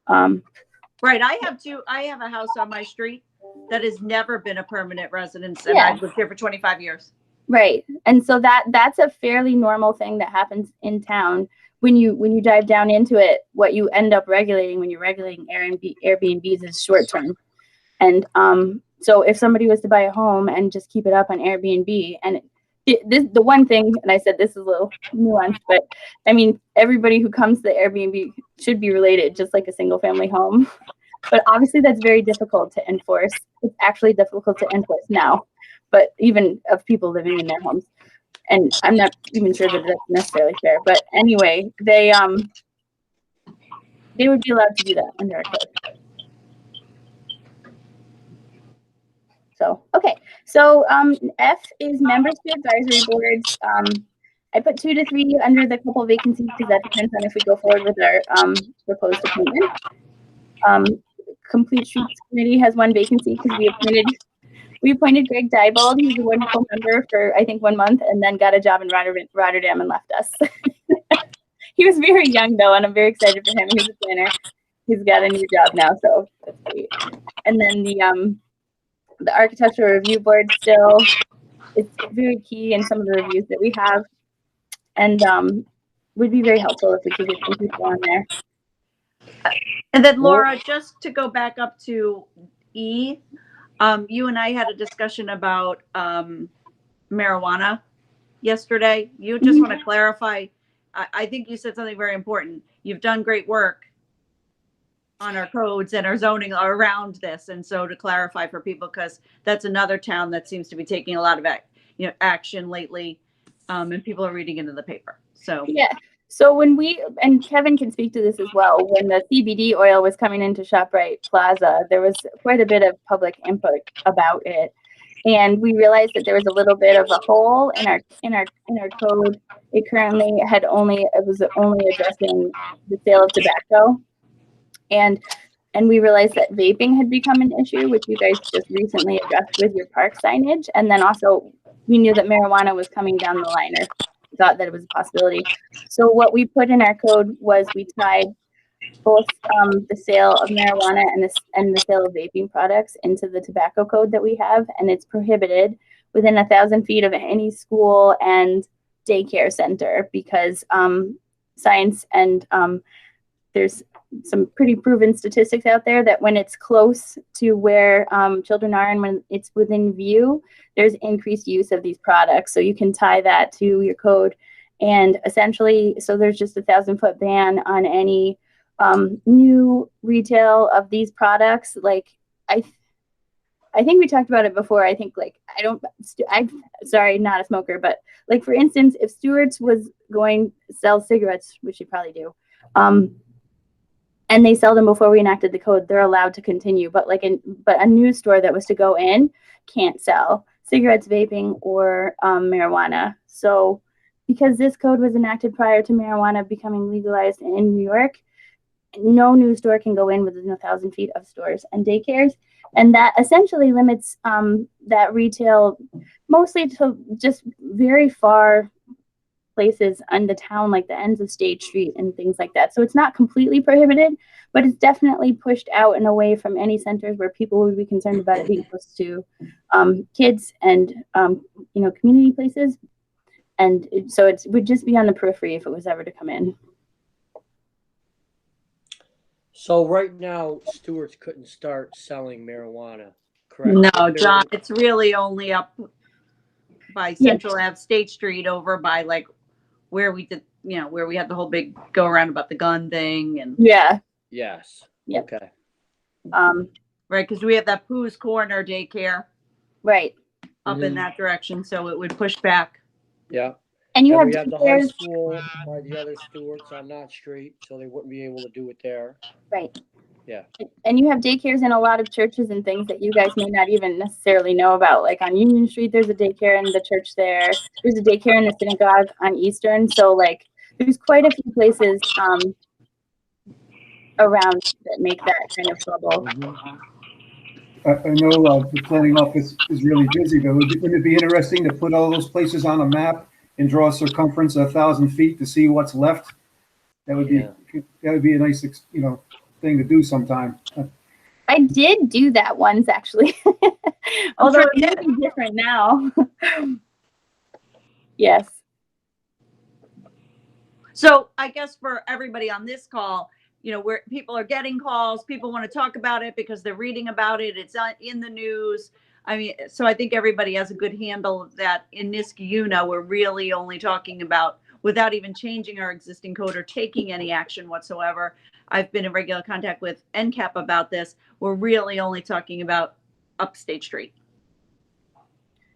Right. I have a house on my street that has never been a permanent residence, and Yeah. I've lived here for 25 years. right. And so that's a fairly normal thing that happens in town. When you dive down into it, what you end up regulating when you're regulating Airbnbs is short term. And so if somebody was to buy a home and just keep it up on Airbnb, and the one thing, and I said this is a little nuanced, but I mean, everybody who comes to the Airbnb should be related, just like a single family home. But obviously that's very difficult to enforce. It's actually difficult to enforce now, but even of people living in their homes. And I'm not even sure that that's necessarily fair. But anyway, they would be allowed to do that under our code. So, okay. So F is members to advisory boards. I put 2 to 3 under the couple vacancies because that depends on if we go forward with our proposed appointment. Complete Streets Committee has 1 vacancy because we appointed Greg Diebold. He's a wonderful member for, I think, 1 month, and then got a job in Rotterdam and left us. He was very young, though, and I'm very excited for him. He's a planner. He's got a new job now, so that's great. And then the Architectural Review Board still, it's very key in some of the reviews that we have, and would be very helpful if we could get some people on there. And then Laura, just to go back up to E, you and I had a discussion about marijuana yesterday. You just want to clarify. I think you said something very important. You've done great work on our codes and our zoning around this. And so to clarify for people, because that's another town that seems to be taking a lot of action lately, and people are reading into the paper. So yeah. So when and Kevin can speak to this as well, when the CBD oil was coming into ShopRite Plaza, there was quite a bit of public input about it. And we realized that there was a little bit of a hole in our code. It currently was only addressing the sale of tobacco. And we realized that vaping had become an issue, which you guys just recently addressed with your park signage. And then also we knew that marijuana was coming down the line, or thought that it was a possibility. So what we put in our code was we tied both the sale of marijuana and the sale of vaping products into the tobacco code that we have, and it's prohibited within 1,000 feet of any school and daycare center because science and there's some pretty proven statistics out there that when it's close to where children are and when it's within view, there's increased use of these products. So you can tie that to your code. And essentially, so there's just a 1,000-foot ban on any new retail of these products. Like I think we talked about it before. I think like I'm sorry, not a smoker, but like for instance, if Stewart's was going to sell cigarettes, which they probably do, and they sell them before we enacted the code, they're allowed to continue. But a news store that was to go in can't sell cigarettes, vaping, or marijuana. So because this code was enacted prior to marijuana becoming legalized in New York, no news store can go in within 1,000 feet of stores and daycares. And that essentially limits that retail mostly to just very far places on the town, like the ends of State Street and things like that. So it's not completely prohibited, but it's definitely pushed out and away from any centers where people would be concerned about it being close to kids and community places. And so it would just be on the periphery if it was ever to come in. So right now, Stewart's couldn't start selling marijuana, correct? No, John, it's really only up by Central Ave, State Street, over by like where we did, where we had the whole big go around about the gun thing and. Yeah. Yes. Yep. Okay. Right, because we have that Pooh's Corner daycare. Right. Up in that direction, so it would push back. Yeah. And we have the high school by the other Stewart's on that street, so they wouldn't be able to do it there. Right. Yeah. And you have daycares in a lot of churches and things that you guys may not even necessarily know about. Like on Union Street, there's a daycare in the church there. There's a daycare in the synagogue on Eastern. So like there's quite a few places around that make that kind of trouble. I know the planning office is really busy, but wouldn't it be interesting to put all those places on a map and draw a circumference of 1,000 feet to see what's left? That would be a nice, thing to do sometime. I did do that once actually, although it may be different now. Yes. So I guess for everybody on this call, where people are getting calls, people want to talk about it because they're reading about it. It's in the news. I mean, so I think everybody has a good handle of that. In Niskayuna, we're really only talking about, without even changing our existing code or taking any action whatsoever. I've been in regular contact with NCAP about this. We're really only talking about up State Street.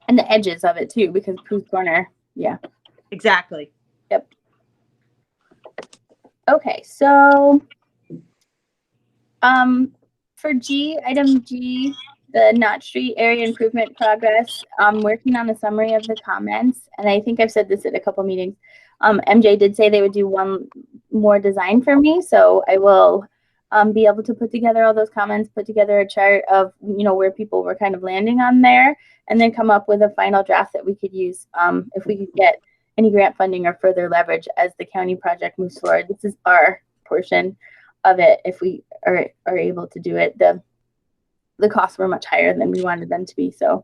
And the edges of it too, because Pooh's Corner. Yeah. Exactly. Yep. Okay, so for item G, the Knott Street area improvement progress, I'm working on a summary of the comments, and I think I've said this at a couple meetings. MJ did say they would do one more design for me, so I will be able to put together all those comments, put together a chart of where people were kind of landing on there, and then come up with a final draft that we could use if we could get any grant funding or further leverage as the county project moves forward. This is our portion of it. If we are able to do it, the costs were much higher than we wanted them to be. So,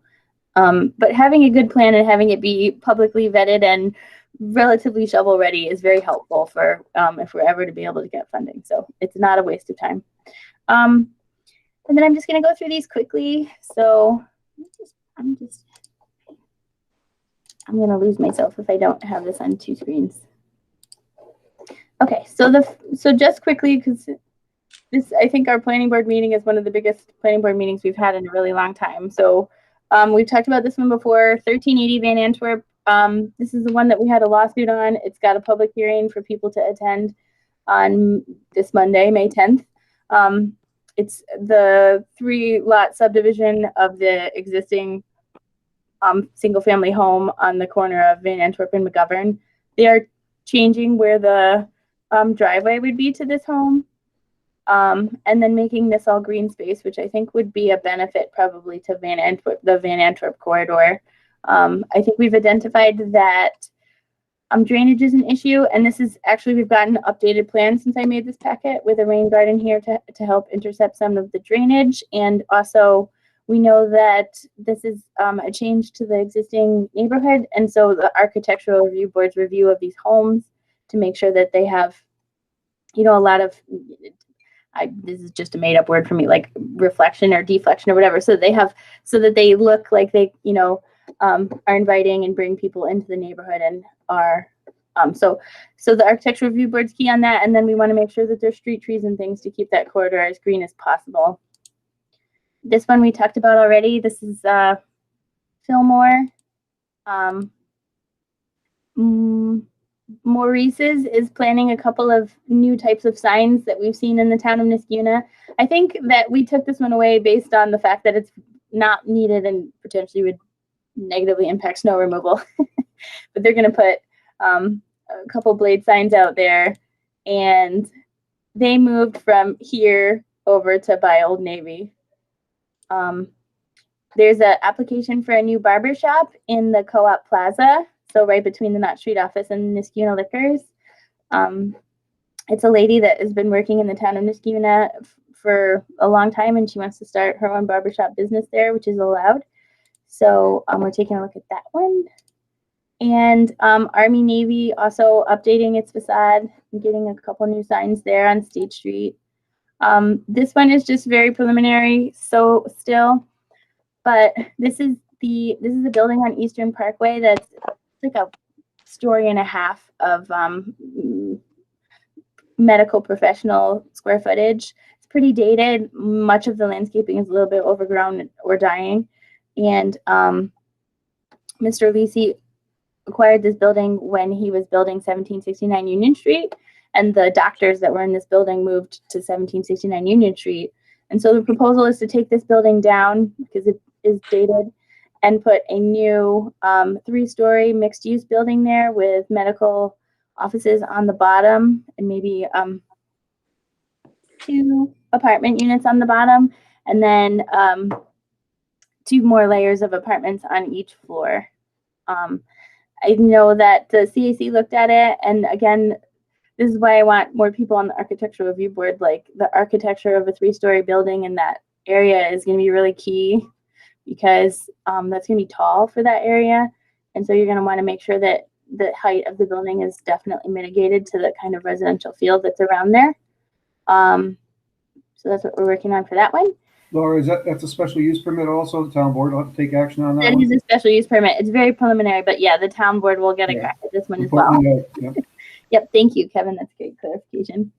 but having a good plan and having it be publicly vetted and relatively shovel ready is very helpful for if we're ever to be able to get funding. So it's not a waste of time. And then I'm just going to go through these quickly. So I'm going to lose myself if I don't have this on two screens. Okay, so just quickly, because I think our planning board meeting is one of the biggest planning board meetings we've had in a really long time. So we've talked about this one before, 1380 Van Antwerp. This is the one that we had a lawsuit on. It's got a public hearing for people to attend on this Monday, May 10th. It's the 3-lot subdivision of the existing single-family home on the corner of Van Antwerp and McGovern. They are changing where the driveway would be to this home, and then making this all green space, which I think would be a benefit probably to the Van Antwerp corridor. I think we've identified that drainage is an issue, and this is actually, we've gotten an updated plan since I made this packet with a rain garden here to help intercept some of the drainage. And also we know that this is a change to the existing neighborhood, and so the Architectural Review Board's review of these homes to make sure that they have, a lot of this is just a made up word for me, like reflection or deflection or whatever. So that they look like they, are inviting and bring people into the neighborhood and are, so the architecture review board's key on that. And then we want to make sure that there's street trees and things to keep that corridor as green as possible. This one we talked about already. This is Fillmore. Maurice's is planning a couple of new types of signs that we've seen in the town of Niskuna. I think that we took this one away based on the fact that it's not needed and potentially would negatively impact snow removal. But they're going to put a couple blade signs out there, and they moved from here over to by Old Navy. There's an application for a new barber shop in the Co-op Plaza, so right between the Knott Street office and Niskuna Liquors. It's a lady that has been working in the town of Niskuna for a long time, and she wants to start her own barbershop business there, which is allowed. So we're taking a look at that one. And Army Navy also updating its facade and getting a couple new signs there on State Street. This one is just very preliminary, so still, but this is a building on Eastern Parkway that's like a story and a half of medical professional square footage. It's pretty dated. Much of the landscaping is a little bit overgrown or dying. And Mr. Lisi acquired this building when he was building 1769 Union Street. And the doctors that were in this building moved to 1769 Union Street. And so the proposal is to take this building down because it is dated and put a new 3-story mixed-use building there with medical offices on the bottom and maybe 2 apartment units on the bottom, and then 2 more layers of apartments on each floor. I know that the CAC looked at it, and again, this is why I want more people on the architectural review board. Like, the architecture of a 3-story building in that area is going to be really key, because that's going to be tall for that area. And so you're going to want to make sure that the height of the building is definitely mitigated to the kind of residential feel that's around there. So that's what we're working on for that one. Laura, that's a special use permit also? The town board will have to take action on that That one? is a special use permit. It's very preliminary, but yeah, the town board will get a crack at this one as well. Yep. Yep, thank you, Kevin. That's great clarification.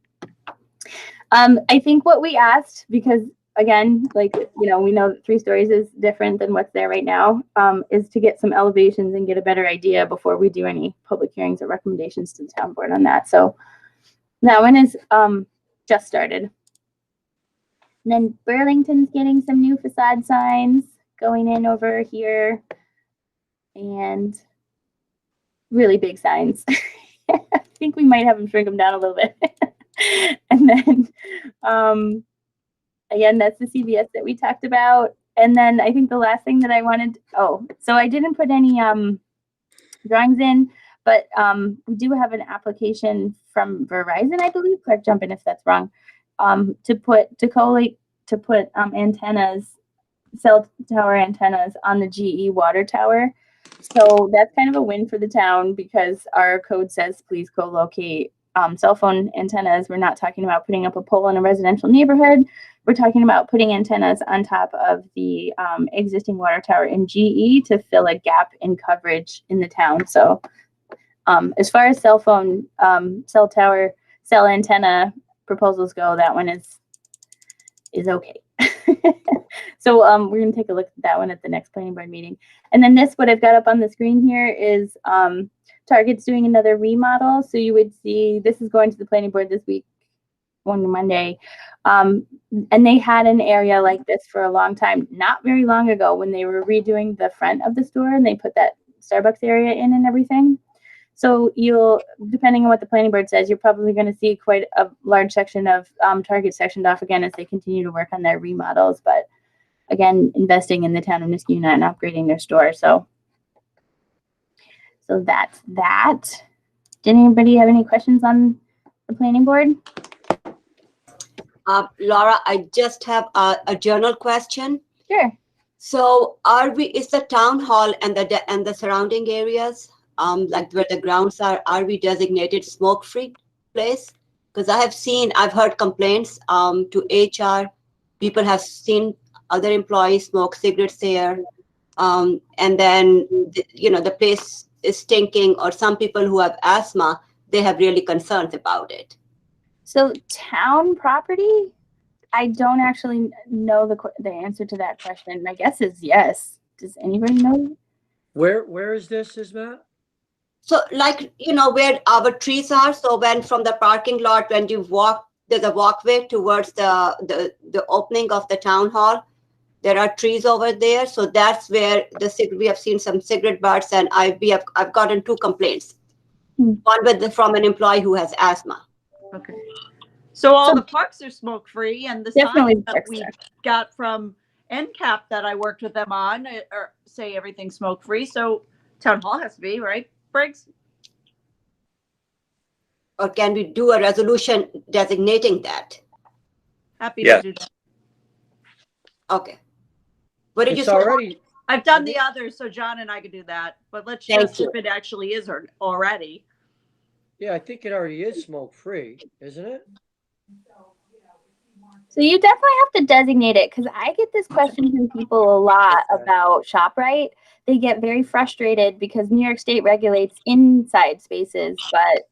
I think what we asked, because again, like, we know that 3 stories is different than what's there right now, is to get some elevations and get a better idea before we do any public hearings or recommendations to the town board on that. So that one is just started. And then Burlington's getting some new facade signs going in over here, and really big signs. I think we might have them shrink them down a little bit. And then again, that's the CVS that we talked about. And then I think the last thing that I wanted, so I didn't put any drawings in, but we do have an application from Verizon, I believe. Clark, jump in if that's wrong. To put antennas, cell tower antennas on the GE water tower. So that's kind of a win for the town, because our code says please co-locate cell phone antennas. We're not talking about putting up a pole in a residential neighborhood. We're talking about putting antennas on top of the existing water tower in GE to fill a gap in coverage in the town. So as far as cell phone, cell tower, cell antenna proposals go, that one is okay. So we're going to take a look at that one at the next planning board meeting. And then what I've got up on the screen here is Target's doing another remodel. So you would see, this is going to the planning board this week on Monday. And they had an area like this for a long time, not very long ago, when they were redoing the front of the store and they put that Starbucks area in and everything. So depending on what the planning board says, you're probably going to see quite a large section of Target sectioned off again as they continue to work on their remodels. But again, investing in the town of Niskuna and upgrading their store. So that's that. Did anybody have any questions on the planning board? Laura, I just have a journal question. Sure. So is the town hall and the surrounding areas, like where the grounds are we designated smoke-free place? Because I've heard complaints to HR. People have seen other employees smoke cigarettes there. And then, the place is stinking, or some people who have asthma, they have really concerns about it. So town property? I don't actually know the answer to that question. My guess is yes. Does anybody know? Where is this, Matt? So where our trees are. So when from the parking lot, when you walk, there's a walkway towards the opening of the town hall. There are trees over there. So that's where we have seen some cigarette butts, and I've gotten 2 complaints. One from an employee who has asthma. Okay. So all the parks are smoke free, and the Definitely signs that we got from NCAP that I worked with them on say everything's smoke free. So town hall has to be, right, Briggs? Or can we do a resolution designating that? Happy to do that. Okay. What did you say? Already. I've done the others, so John and I could do that. But let's just if it actually is already. Yeah, I think it already is smoke free, isn't it? So you definitely have to designate it, because I get this question from people a lot about ShopRite. They get very frustrated because New York State regulates inside spaces, but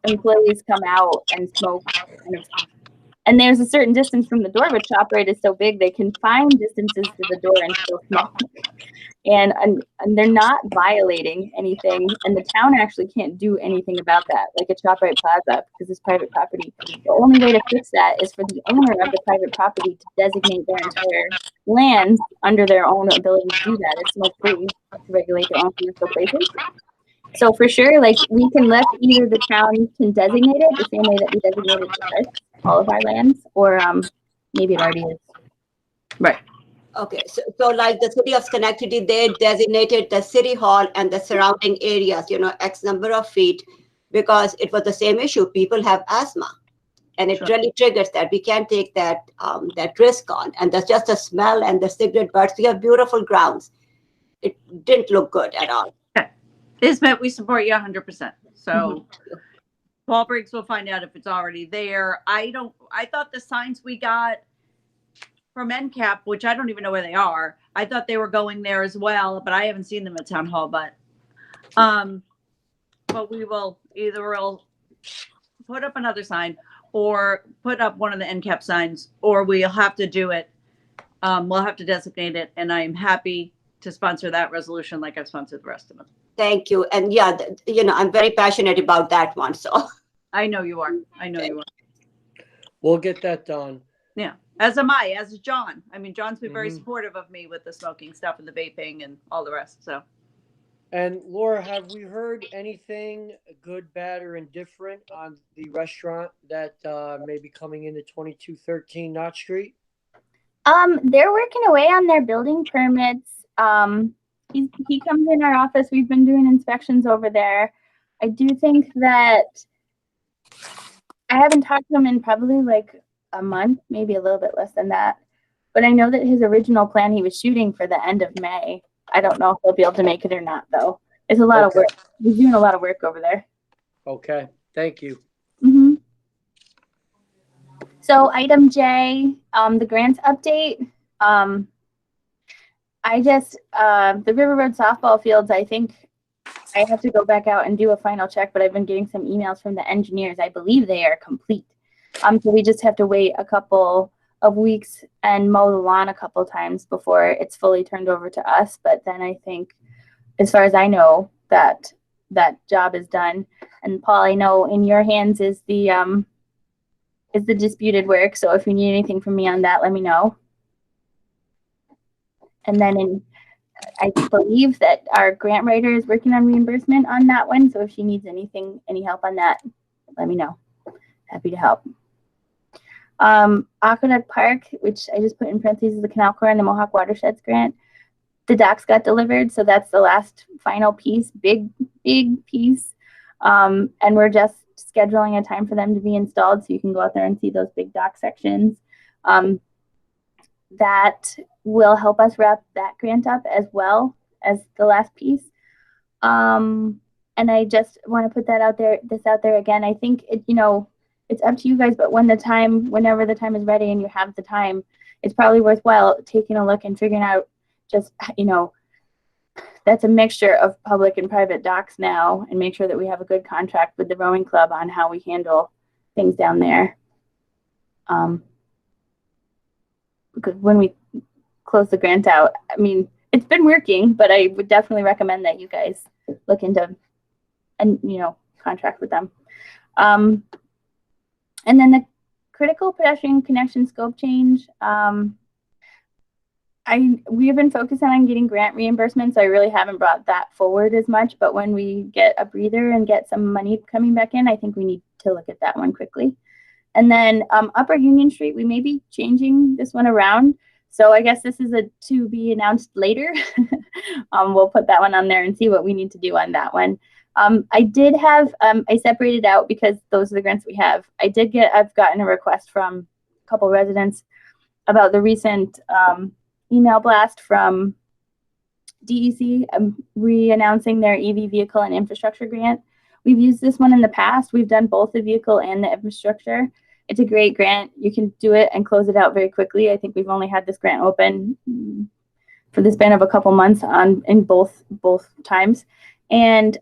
employees come out and smoke and there's a certain distance from the door, but ShopRite is so big they can find distances to the door and still smoke. And they're not violating anything, and the town actually can't do anything about that, like at ShopRite Plaza, because it's private property. The only way to fix that is for the owner of the private property to designate their entire land under their own ability to do that. It's smoke-free to regulate their own commercial places. So for sure, we can let either the town can designate it the same way that we designated all of our lands, or maybe it already is. Right. Okay, so like the city of Schenectady, they designated the city hall and the surrounding areas, X number of feet, because it was the same issue. People have asthma, and it really triggers that. We can't take that risk on. And there's just the smell and the cigarette butts. We have beautiful grounds. It didn't look good at all. Okay. Ismet, we support you 100%. So Paul Briggs will find out if it's already there. I thought the signs we got from NCAP, which I don't even know where they are, I thought they were going there as well, but I haven't seen them at town hall. But we will we'll put up another sign, or put up one of the NCAP signs, or we'll have to do it. We'll have to designate it, and I am happy to sponsor that resolution like I've sponsored the rest of them. Thank you. And yeah, I'm very passionate about that one. So I know you are. We'll get that done. Yeah. As am I, as is John. I mean, John's been very supportive of me with the smoking stuff and the vaping and all the rest. So. And Laura, have we heard anything good, bad, or indifferent on the restaurant that may be coming into 2213 Knott Street? They're working away on their building permits. He comes in our office. We've been doing inspections over there. I do think that I haven't talked to him in probably like a month, maybe a little bit less than that. But I know that his original plan, he was shooting for the end of May. I don't know if he'll be able to make it or not, though. It's a lot of work. He's doing a lot of work over there. Okay, thank you. Mm-hmm. So item J, the grants update. The River Road softball fields, I think I have to go back out and do a final check, but I've been getting some emails from the engineers. I believe they are complete. So we just have to wait a couple of weeks and mow the lawn a couple times before it's fully turned over to us. But then I think, as far as I know, that job is done. And Paul, I know in your hands is the disputed work. So if you need anything from me on that, let me know. And then I believe that our grant writer is working on reimbursement on that one. So if she needs any help on that, let me know. Happy to help. Aqueduct Park, which I just put in parentheses, the Canal Corps and the Mohawk Watersheds grant. The docks got delivered, so that's the last final piece, big piece. And we're just scheduling a time for them to be installed so you can go out there and see those big dock sections. That will help us wrap that grant up as well as the last piece. And I just want to put that out there, again. I think it's up to you guys, but whenever the time is ready and you have the time, it's probably worthwhile taking a look and figuring out just, that's a mixture of public and private docks now, and make sure that we have a good contract with the rowing club on how we handle things down there. Because when we close the grant out, I mean, it's been working, but I would definitely recommend that you guys look into and contract with them. And then the critical pedestrian connection scope change. We have been focusing on getting grant reimbursements, so I really haven't brought that forward as much. But when we get a breather and get some money coming back in, I think we need to look at that one quickly. And then Upper Union Street, we may be changing this one around. So I guess this is a to be announced later. We'll put that one on there and see what we need to do on that one. I did have, I separated out because those are the grants we have. I've gotten a request from a couple residents about the recent email blast from DEC re-announcing their EV vehicle and infrastructure grant. We've used this one in the past. We've done both the vehicle and the infrastructure. It's a great grant. You can do it and close it out very quickly. I think we've only had this grant open for the span of a couple months in both times. And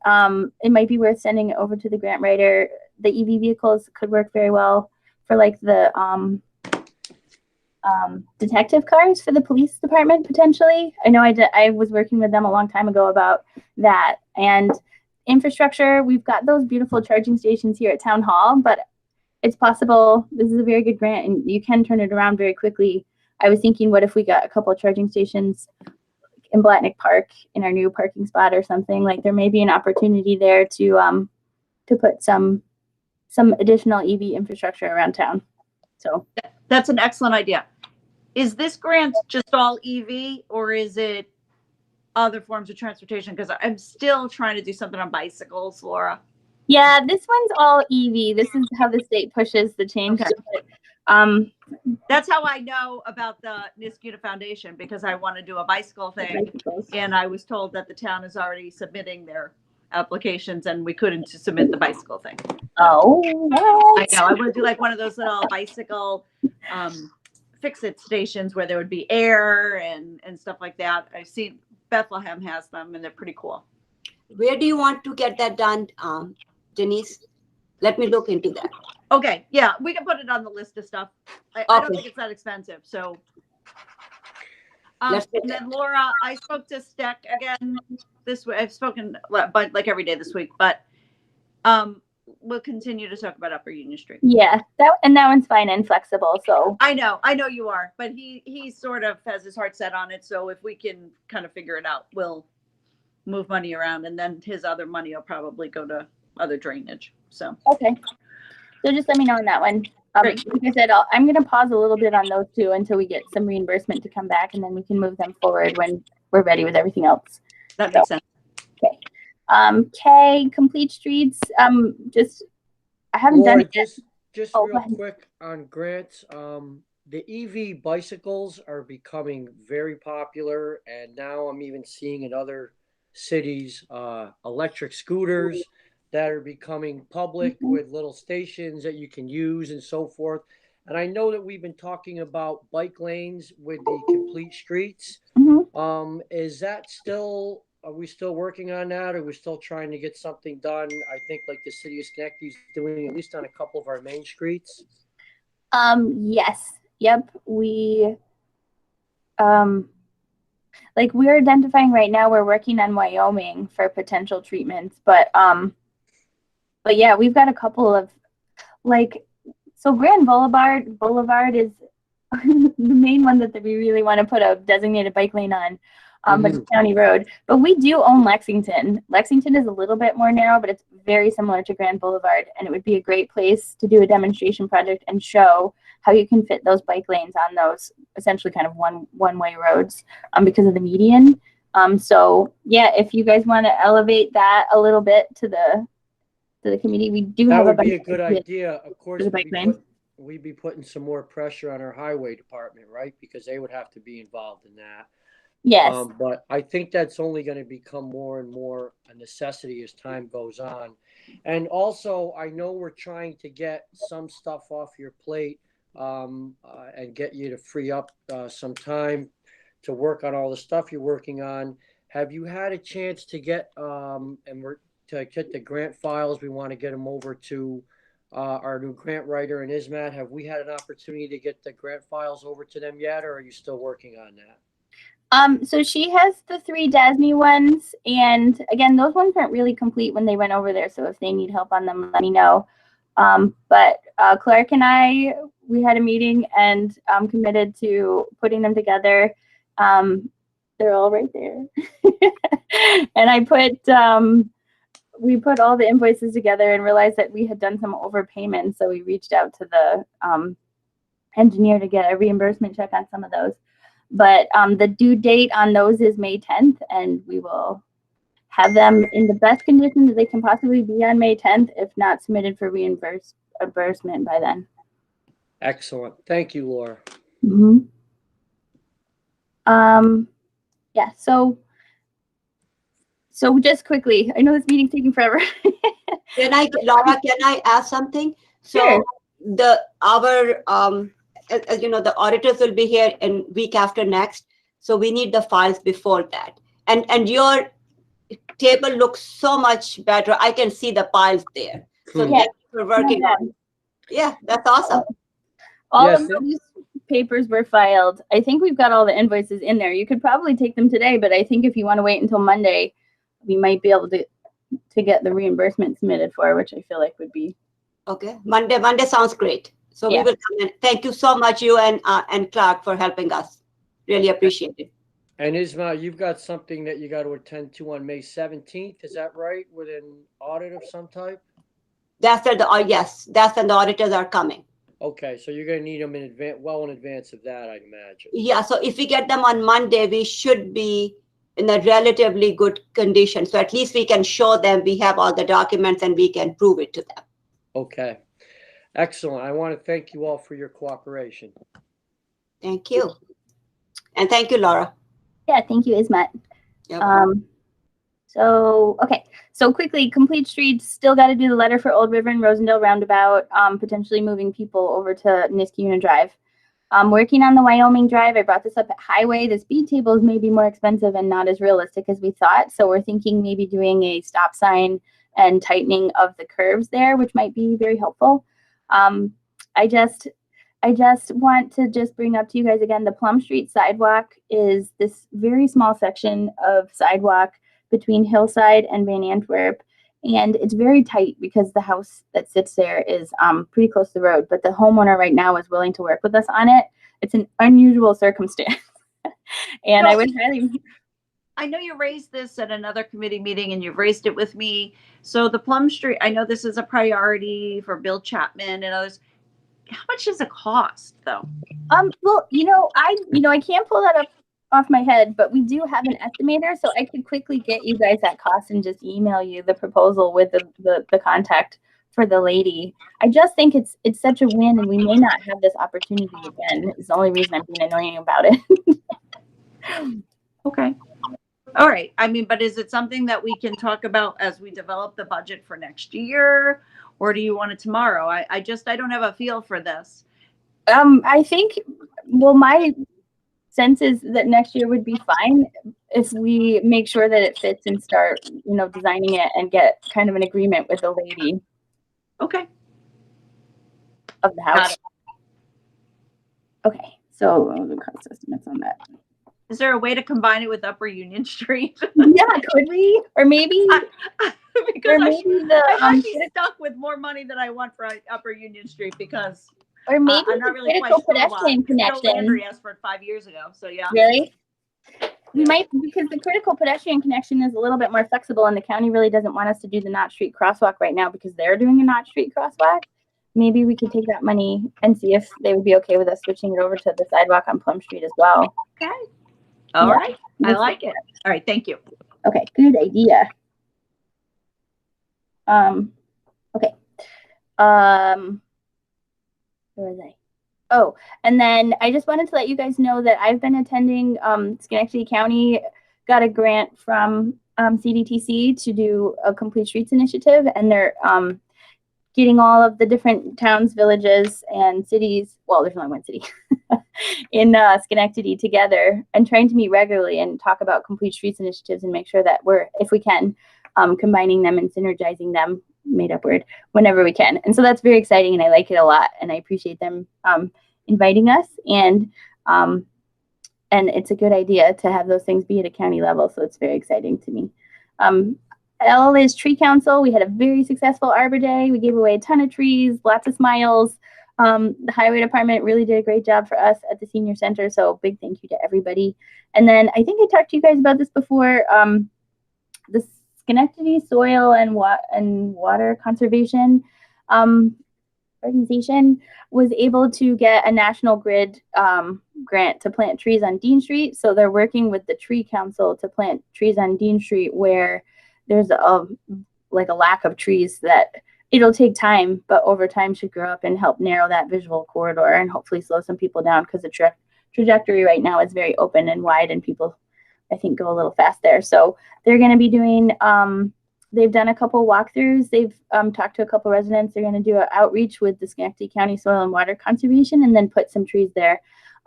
it might be worth sending it over to the grant writer. The EV vehicles could work very well for like the detective cars for the police department, potentially. I know I was working with them a long time ago about that. And infrastructure, we've got those beautiful charging stations here at Town Hall, but it's possible, this is a very good grant and you can turn it around very quickly. I was thinking, what if we got a couple of charging stations in Blatnick Park in our new parking spot or something? Like there may be an opportunity there to put some additional EV infrastructure around town. So that's an excellent idea. Is this grant just all EV or is it other forms of transportation? Because I'm still trying to do something on bicycles, Laura. Yeah, this one's all EV. This is how the state pushes the change. That's how I know about the Niskuna Foundation, because I want to do a bicycle thing. And I was told that the town is already submitting their applications and we couldn't submit the bicycle thing. Oh, I know. I want to do like one of those little bicycle fix-it stations where there would be air and stuff like that. I've seen Bethlehem has them and they're pretty cool. Where do you want to get that done, Denise? Let me look into that. Okay, yeah, we can put it on the list of stuff. I don't think it's that expensive. So, and then Laura, I spoke to Steck again this week. I've spoken like every day this week, but we'll continue to talk about Upper Union Street. Yeah, that one's fine and flexible. So I know you are, but he sort of has his heart set on it. So if we can kind of figure it out, we'll move money around, and then his other money will probably go to other drainage. So okay, so just let me know on that one. Like I said, I'm going to pause a little bit on those two until we get some reimbursement to come back, and then we can move them forward when we're ready with everything else. That makes sense. Okay. K, complete streets. I haven't Laura, done it. Just real quick on grants. The EV bicycles are becoming very popular, and now I'm even seeing in other cities electric scooters that are becoming public with little stations that you can use and so forth. And I know that we've been talking about bike lanes with the complete streets. Is that still, are we still working on that? Or are we still trying to get something done? I think like the city of Schenectady is doing at least on a couple of our main streets. Yes. Yep. We like we're identifying right now, we're working on Wyoming for potential treatments, but yeah, we've got a couple of so Grand Boulevard is the main one that we really want to put a designated bike lane on, but it's county road. But we do own Lexington. Lexington is a little bit more narrow, but it's very similar to Grand Boulevard, and it would be a great place to do a demonstration project and show how you can fit those bike lanes on those essentially kind of one-way roads because of the median. So yeah, if you guys want to elevate that a little bit to the committee, we do have a good idea. Of course, we'd be putting some more pressure on our highway department, right? Because they would have to be involved in that. Yes. But I think that's only going to become more and more a necessity as time goes on. And also, I know we're trying to get some stuff off your plate and get you to free up some time to work on all the stuff you're working on. Have you had a chance to get to get the grant files? We want to get them over to our new grant writer in ISMAT. Have we had an opportunity to get the grant files over to them yet, or are you still working on that? So she has the 3 DASME ones, and again, those ones aren't really complete when they went over there. So if they need help on them, let me know. But Clark and I, we had a meeting and committed to putting them together. They're all right there. And I put, we put all the invoices together and realized that we had done some overpayments. So we reached out to the engineer to get a reimbursement check on some of those. But the due date on those is May 10th, and we will have them in the best condition that they can possibly be on May 10th, if not submitted for reimbursement by then. Excellent. Thank you, Laura. Mm-hmm. Yeah, so just quickly, I know this meeting's taking forever. Laura, can I ask something? Sure. So as you know, the auditors will be here in week after next. So we need the files before that. And your table looks so much better. I can see the files there. So thank you for working on it. Yeah, that's awesome. All of these papers were filed. I think we've got all the invoices in there. You could probably take them today, but I think if you want to wait until Monday, we might be able to get the reimbursement submitted for, which I feel like would be. Okay, Monday sounds great. So we will come in. Thank you so much, you and Clark, for helping us. Really appreciate it. And Ismail, you've got something that you got to attend to on May 17th. Is that right? With an audit of some type? That's when that's when the auditors are coming. Okay, so you're going to need them in advance, well in advance of that, I'd imagine. Yeah, so if we get them on Monday, we should be in a relatively good condition. So at least we can show them we have all the documents and we can prove it to them. Okay. Excellent. I want to thank you all for your cooperation. Thank you. And thank you, Laura. Yeah, thank you, Ismat. Yep. So quickly, complete streets, still got to do the letter for Old River and Rosendale Roundabout, potentially moving people over to Niskayuna Drive. Working on the Wyoming Drive, I brought this up at Highway. The speed tables may be more expensive and not as realistic as we thought. So we're thinking maybe doing a stop sign and tightening of the curves there, which might be very helpful. I just want to bring up to you guys again, the Plum Street sidewalk is this very small section of sidewalk between Hillside and Van Antwerp. And it's very tight because the house that sits there is pretty close to the road, but the homeowner right now is willing to work with us on it. It's an unusual circumstance. And I would highly... I know you raised this at another committee meeting and you've raised it with me. So the Plum Street, I know this is a priority for Bill Chapman and others. How much does it cost though? Well, I can't pull that up off my head, but we do have an estimator, so I could quickly get you guys that cost and just email you the proposal with the contact for the lady. I just think it's such a win, and we may not have this opportunity again. Is the only reason I'm being annoying about it. Okay. All right. I mean, but is it something that we can talk about as we develop the budget for next year, or do you want it tomorrow? I don't have a feel for this. I think, well, my sense is that next year would be fine if we make sure that it fits and start, designing it and get kind of an agreement with the lady. Okay. Of the house. Okay. So the cost estimates on that. Is there a way to combine it with Upper Union Street? Yeah, could we? Or maybe because I might be stuck with more money than I want for Upper Union Street because or maybe I'm not really quite critical pedestrian connection. Landry asked for it 5 years ago, so yeah. Really? We might, because the critical pedestrian connection is a little bit more flexible, and the county really doesn't want us to do the Knott Street crosswalk right now because they're doing a Knott Street crosswalk. Maybe we could take that money and see if they would be okay with us switching it over to the sidewalk on Plum Street as well. Okay. All right. I like it. All right. Thank you. Okay. Good idea. Okay. Where was I? Oh, and then I just wanted to let you guys know that I've been attending, Schenectady County got a grant from CDTC to do a Complete Streets initiative, and they're getting all of the different towns, villages, and cities, well, there's only one city, in Schenectady together and trying to meet regularly and talk about Complete Streets initiatives and make sure that we're, if we can, combining them and synergizing them, made up word, whenever we can. And so that's very exciting, and I like it a lot, and I appreciate them inviting us, and it's a good idea to have those things be at a county level, so it's very exciting to me. L is Tree Council. We had a very successful Arbor Day. We gave away a ton of trees, lots of smiles. The Highway Department really did a great job for us at the Senior Center, so big thank you to everybody. And then I think I talked to you guys about this before. The Schenectady Soil and Water Conservation Organization was able to get a National Grid grant to plant trees on Dean Street. So they're working with the Tree Council to plant trees on Dean Street where there's a lack of trees that it'll take time, but over time should grow up and help narrow that visual corridor and hopefully slow some people down, because the trajectory right now is very open and wide, and people, I think, go a little fast there. So they're going to be doing, they've done a couple walkthroughs. They've talked to a couple residents. They're going to do an outreach with the Schenectady County Soil and Water Conservation and then put some trees there.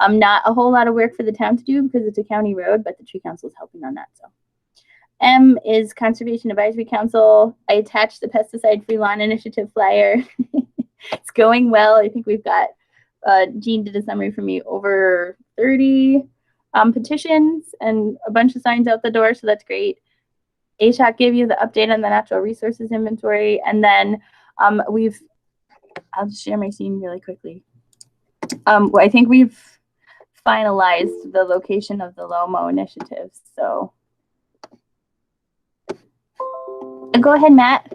Not a whole lot of work for the town to do because it's a county road, but the Tree Council is helping on that. So M is Conservation Advisory Council. I attached the Pesticide-Free Lawn Initiative flyer. It's going well. I think we've got, Jean did a summary for me, over 30 petitions and a bunch of signs out the door, so that's great. ASHOC gave you the update on the natural resources inventory, and then I'll just share my scene really quickly. I think we've finalized the location of the LOMO initiative, so go ahead, Matt.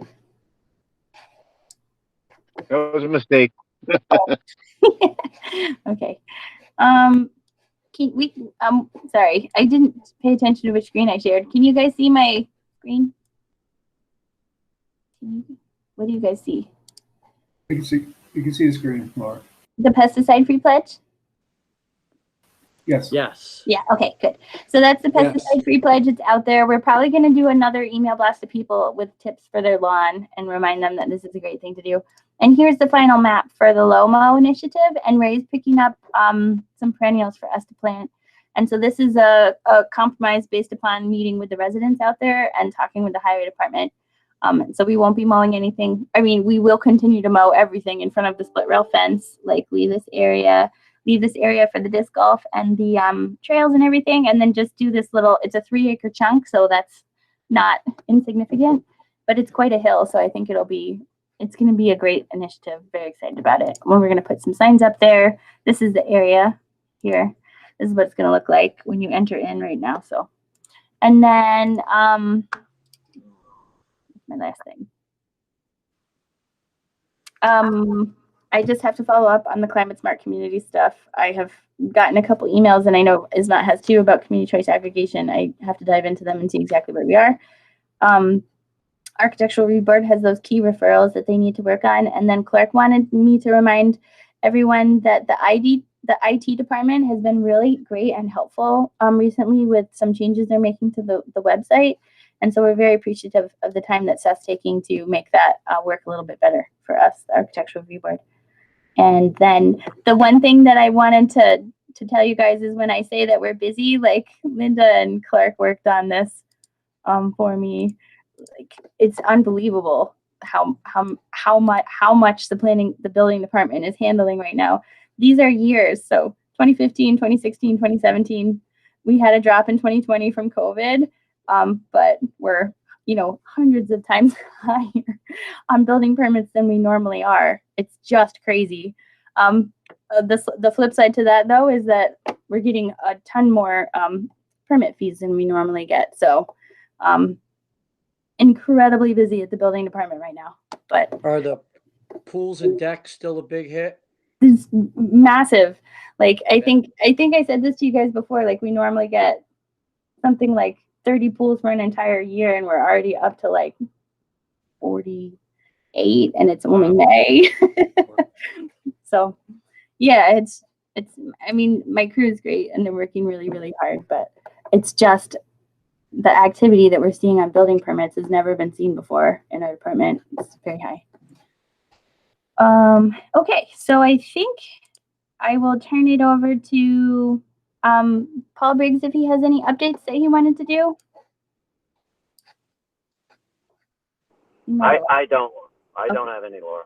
That was a mistake. Okay. Sorry, I didn't pay attention to which screen I shared. Can you guys see my screen? What do you guys see? You can see the screen, Laura. The pesticide-free pledge? Yes. Yes. Yeah, okay, good. So that's the pesticide-free pledge. It's out there. We're probably going to do another email blast to people with tips for their lawn and remind them that this is a great thing to do. And here's the final map for the LOMO initiative, and Ray's picking up some perennials for us to plant. And so this is a compromise based upon meeting with the residents out there and talking with the highway department. So we won't be mowing anything. I mean, we will continue to mow everything in front of the split rail fence, like leave this area for the disc golf and the trails and everything, and then just do this little, it's a 3-acre chunk, so that's not insignificant, but it's quite a hill, so I think it's going to be a great initiative. Very excited about it. We're going to put some signs up there. This is the area here. This is what it's going to look like when you enter in right now. So, and then my last thing. I just have to follow up on the climate smart community stuff. I have gotten a couple emails, and I know Ismat has too, about community choice aggregation. I have to dive into them and see exactly where we are. Architectural Review Board has those key referrals that they need to work on. And then Clark wanted me to remind everyone that the IT department has been really great and helpful recently with some changes they're making to the website. And so we're very appreciative of the time that Seth's taking to make that work a little bit better for us, the Architectural Review Board. And then the one thing that I wanted to tell you guys is when I say that we're busy, like Linda and Clark worked on this for me. Like, it's unbelievable how much the building department is handling right now. These are years. So 2015, 2016, 2017, we had a drop in 2020 from COVID, but we're, hundreds of times higher on building permits than we normally are. It's just crazy. The flip side to that, though, is that we're getting a ton more permit fees than we normally get. So incredibly busy at the building department right now. But Are the pools and decks still a big hit? It's massive. Like, I think I said this to you guys before, like we normally get something like 30 pools for an entire year, and we're already up to like 48, and it's only May. So yeah, it's, I mean, my crew is great and they're working really, really hard, but it's just the activity that we're seeing on building permits has never been seen before in our department. It's very high. Okay, so I think I will turn it over to Paul Briggs if he has any updates that he wanted to do. No. I don't have any, Laura.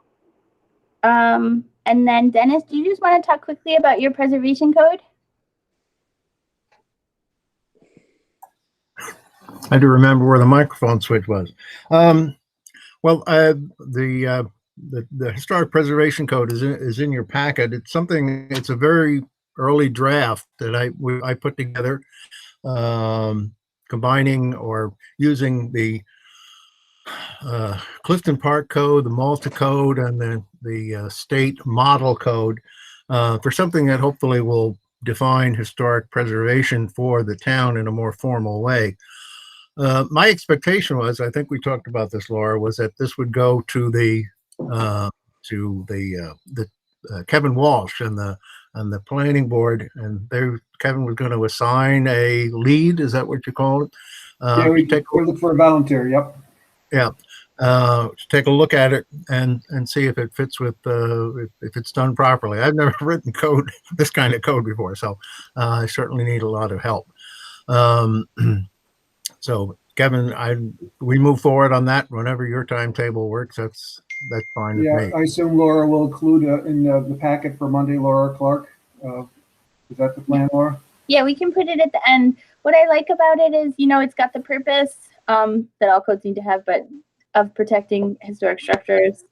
And then Dennis, do you just want to talk quickly about your preservation code? I had to remember where the microphone switch was. Well, the Historic Preservation Code is in your packet. It's something. It's a very early draft that I put together, combining or using the Clifton Park Code, the Malta Code, and the state model code for something that hopefully will define historic preservation for the town in a more formal way. My expectation was, I think we talked about this, Laura, was that this would go to the Kevin Walsh and the planning board, and Kevin was going to assign a lead. Is that what you call it? Yeah, we look for a volunteer. Yep. Yeah. Take a look at it and see if it fits with if it's done properly. I've never written this kind of code before, so I certainly need a lot of help. So Kevin, we move forward on that whenever your timetable works. That's fine with me. I assume Laura will include in the packet for Monday, Laura Clark. Is that the plan, Laura? Yeah, we can put it at the end. What I like about it is, it's got the purpose that all codes need to have, but of protecting historic structures.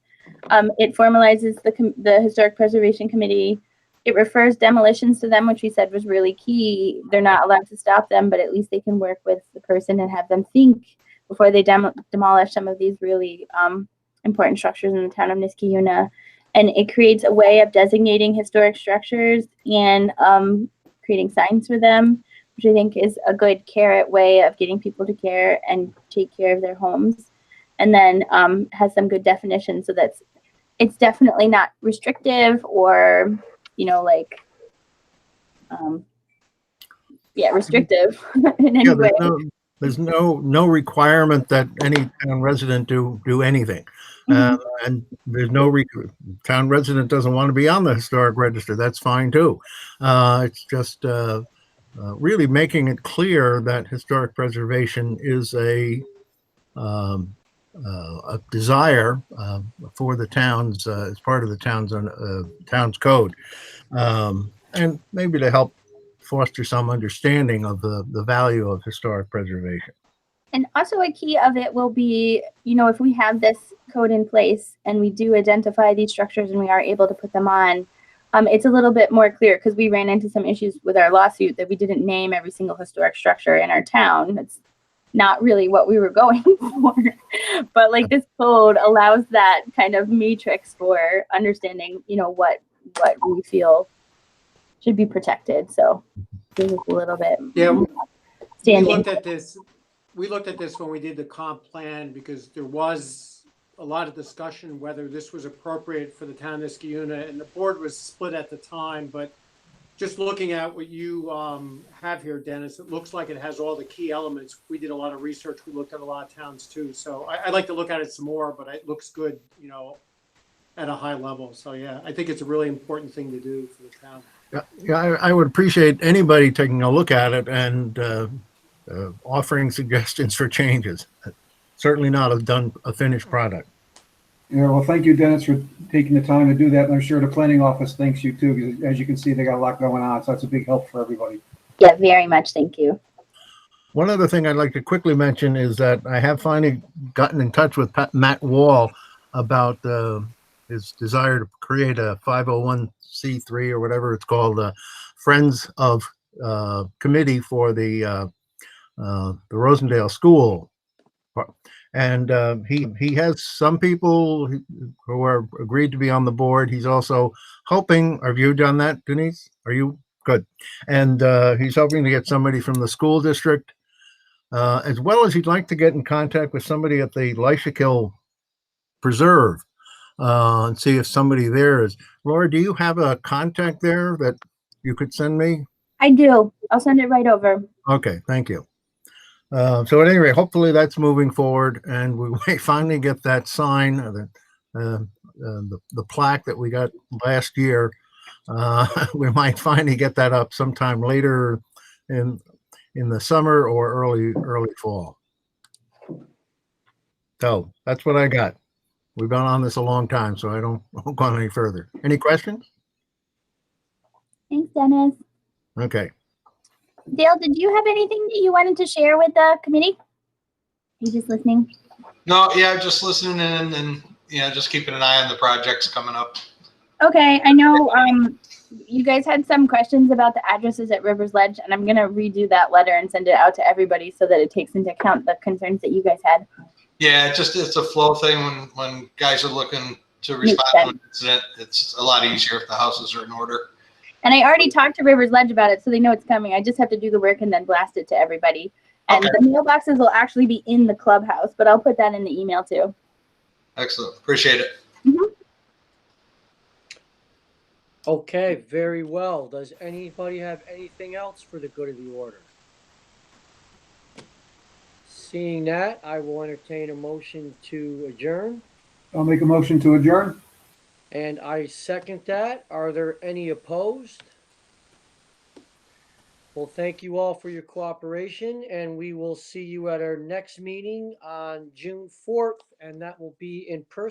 It formalizes the Historic Preservation Committee. It refers demolitions to them, which we said was really key. They're not allowed to stop them, but at least they can work with the person and have them think before they demolish some of these really important structures in the town of Niskayuna. And it creates a way of designating historic structures and creating signs for them, which I think is a good carrot way of getting people to care and take care of their homes. And then has some good definitions so that it's definitely not restrictive or restrictive in any way. There's no requirement that any town resident do anything. And there's no town resident doesn't want to be on the historic register. That's fine too. It's just really making it clear that historic preservation is a desire for the towns as part of the town's code, and maybe to help foster some understanding of the value of historic preservation. And also a key of it will be, if we have this code in place and we do identify these structures and we are able to put them on, it's a little bit more clear because we ran into some issues with our lawsuit that we didn't name every single historic structure in our town. That's not really what we were going for, but like this code allows that kind of matrix for understanding, what we feel should be protected. So this is a little bit standing. We looked at this when we did the comp plan because there was a lot of discussion whether this was appropriate for the town of Niskayuna, and the board was split at the time. But just looking at what you have here, Dennis, it looks like it has all the key elements. We did a lot of research. We looked at a lot of towns too. So I'd like to look at it some more, but it looks good, at a high level. So yeah, I think it's a really important thing to do for the town. Yeah, I would appreciate anybody taking a look at it and offering suggestions for changes. Certainly not a finished product. Yeah, well, thank you, Dennis, for taking the time to do that. And I'm sure the planning office thanks you too, because as you can see, they got a lot going on. So that's a big help for everybody. Yeah, very much. Thank you. One other thing I'd like to quickly mention is that I have finally gotten in touch with Matt Wall about his desire to create a 501c3 or whatever it's called, Friends of Committee for the Rosendale School. And he has some people who are agreed to be on the board. He's also hoping, have you done that, Denise? Are you good? And he's hoping to get somebody from the school district, as well as he'd like to get in contact with somebody at the Leishakill Preserve. and see if somebody there is. Laura, do you have a contact there that you could send me? I do. I'll send it right over. Okay, thank you. So at any rate, hopefully that's moving forward, and we may finally get that sign, the plaque that we got last year. We might finally get that up sometime later in the summer or early fall. So that's what I got. We've been on this a long time, so I won't go any further. Any questions? Thanks, Dennis. Okay. Dale, did you have anything that you wanted to share with the committee? Are you just listening? No, yeah, just listening in and just keeping an eye on the projects coming up. Okay, I know you guys had some questions about the addresses at Rivers Ledge, and I'm gonna redo that letter and send it out to everybody so that it takes into account the concerns that you guys had. Yeah, it's a flow thing when guys are looking to respond to an incident. It's a lot easier if the houses are in order. And I already talked to Rivers Ledge about it, so they know it's coming. I just have to do the work and then blast it to everybody. And Okay. the mailboxes will actually be in the clubhouse, but I'll put that in the email too. Excellent. Appreciate it. Mm-hmm. Okay, very well. Does anybody have anything else for the good of the order? Seeing that, I will entertain a motion to adjourn, I'll make a motion to adjourn. and I second that. Are there any opposed? Well, thank you all for your cooperation, and we will see you at our next meeting on June 4th, and that will be in person.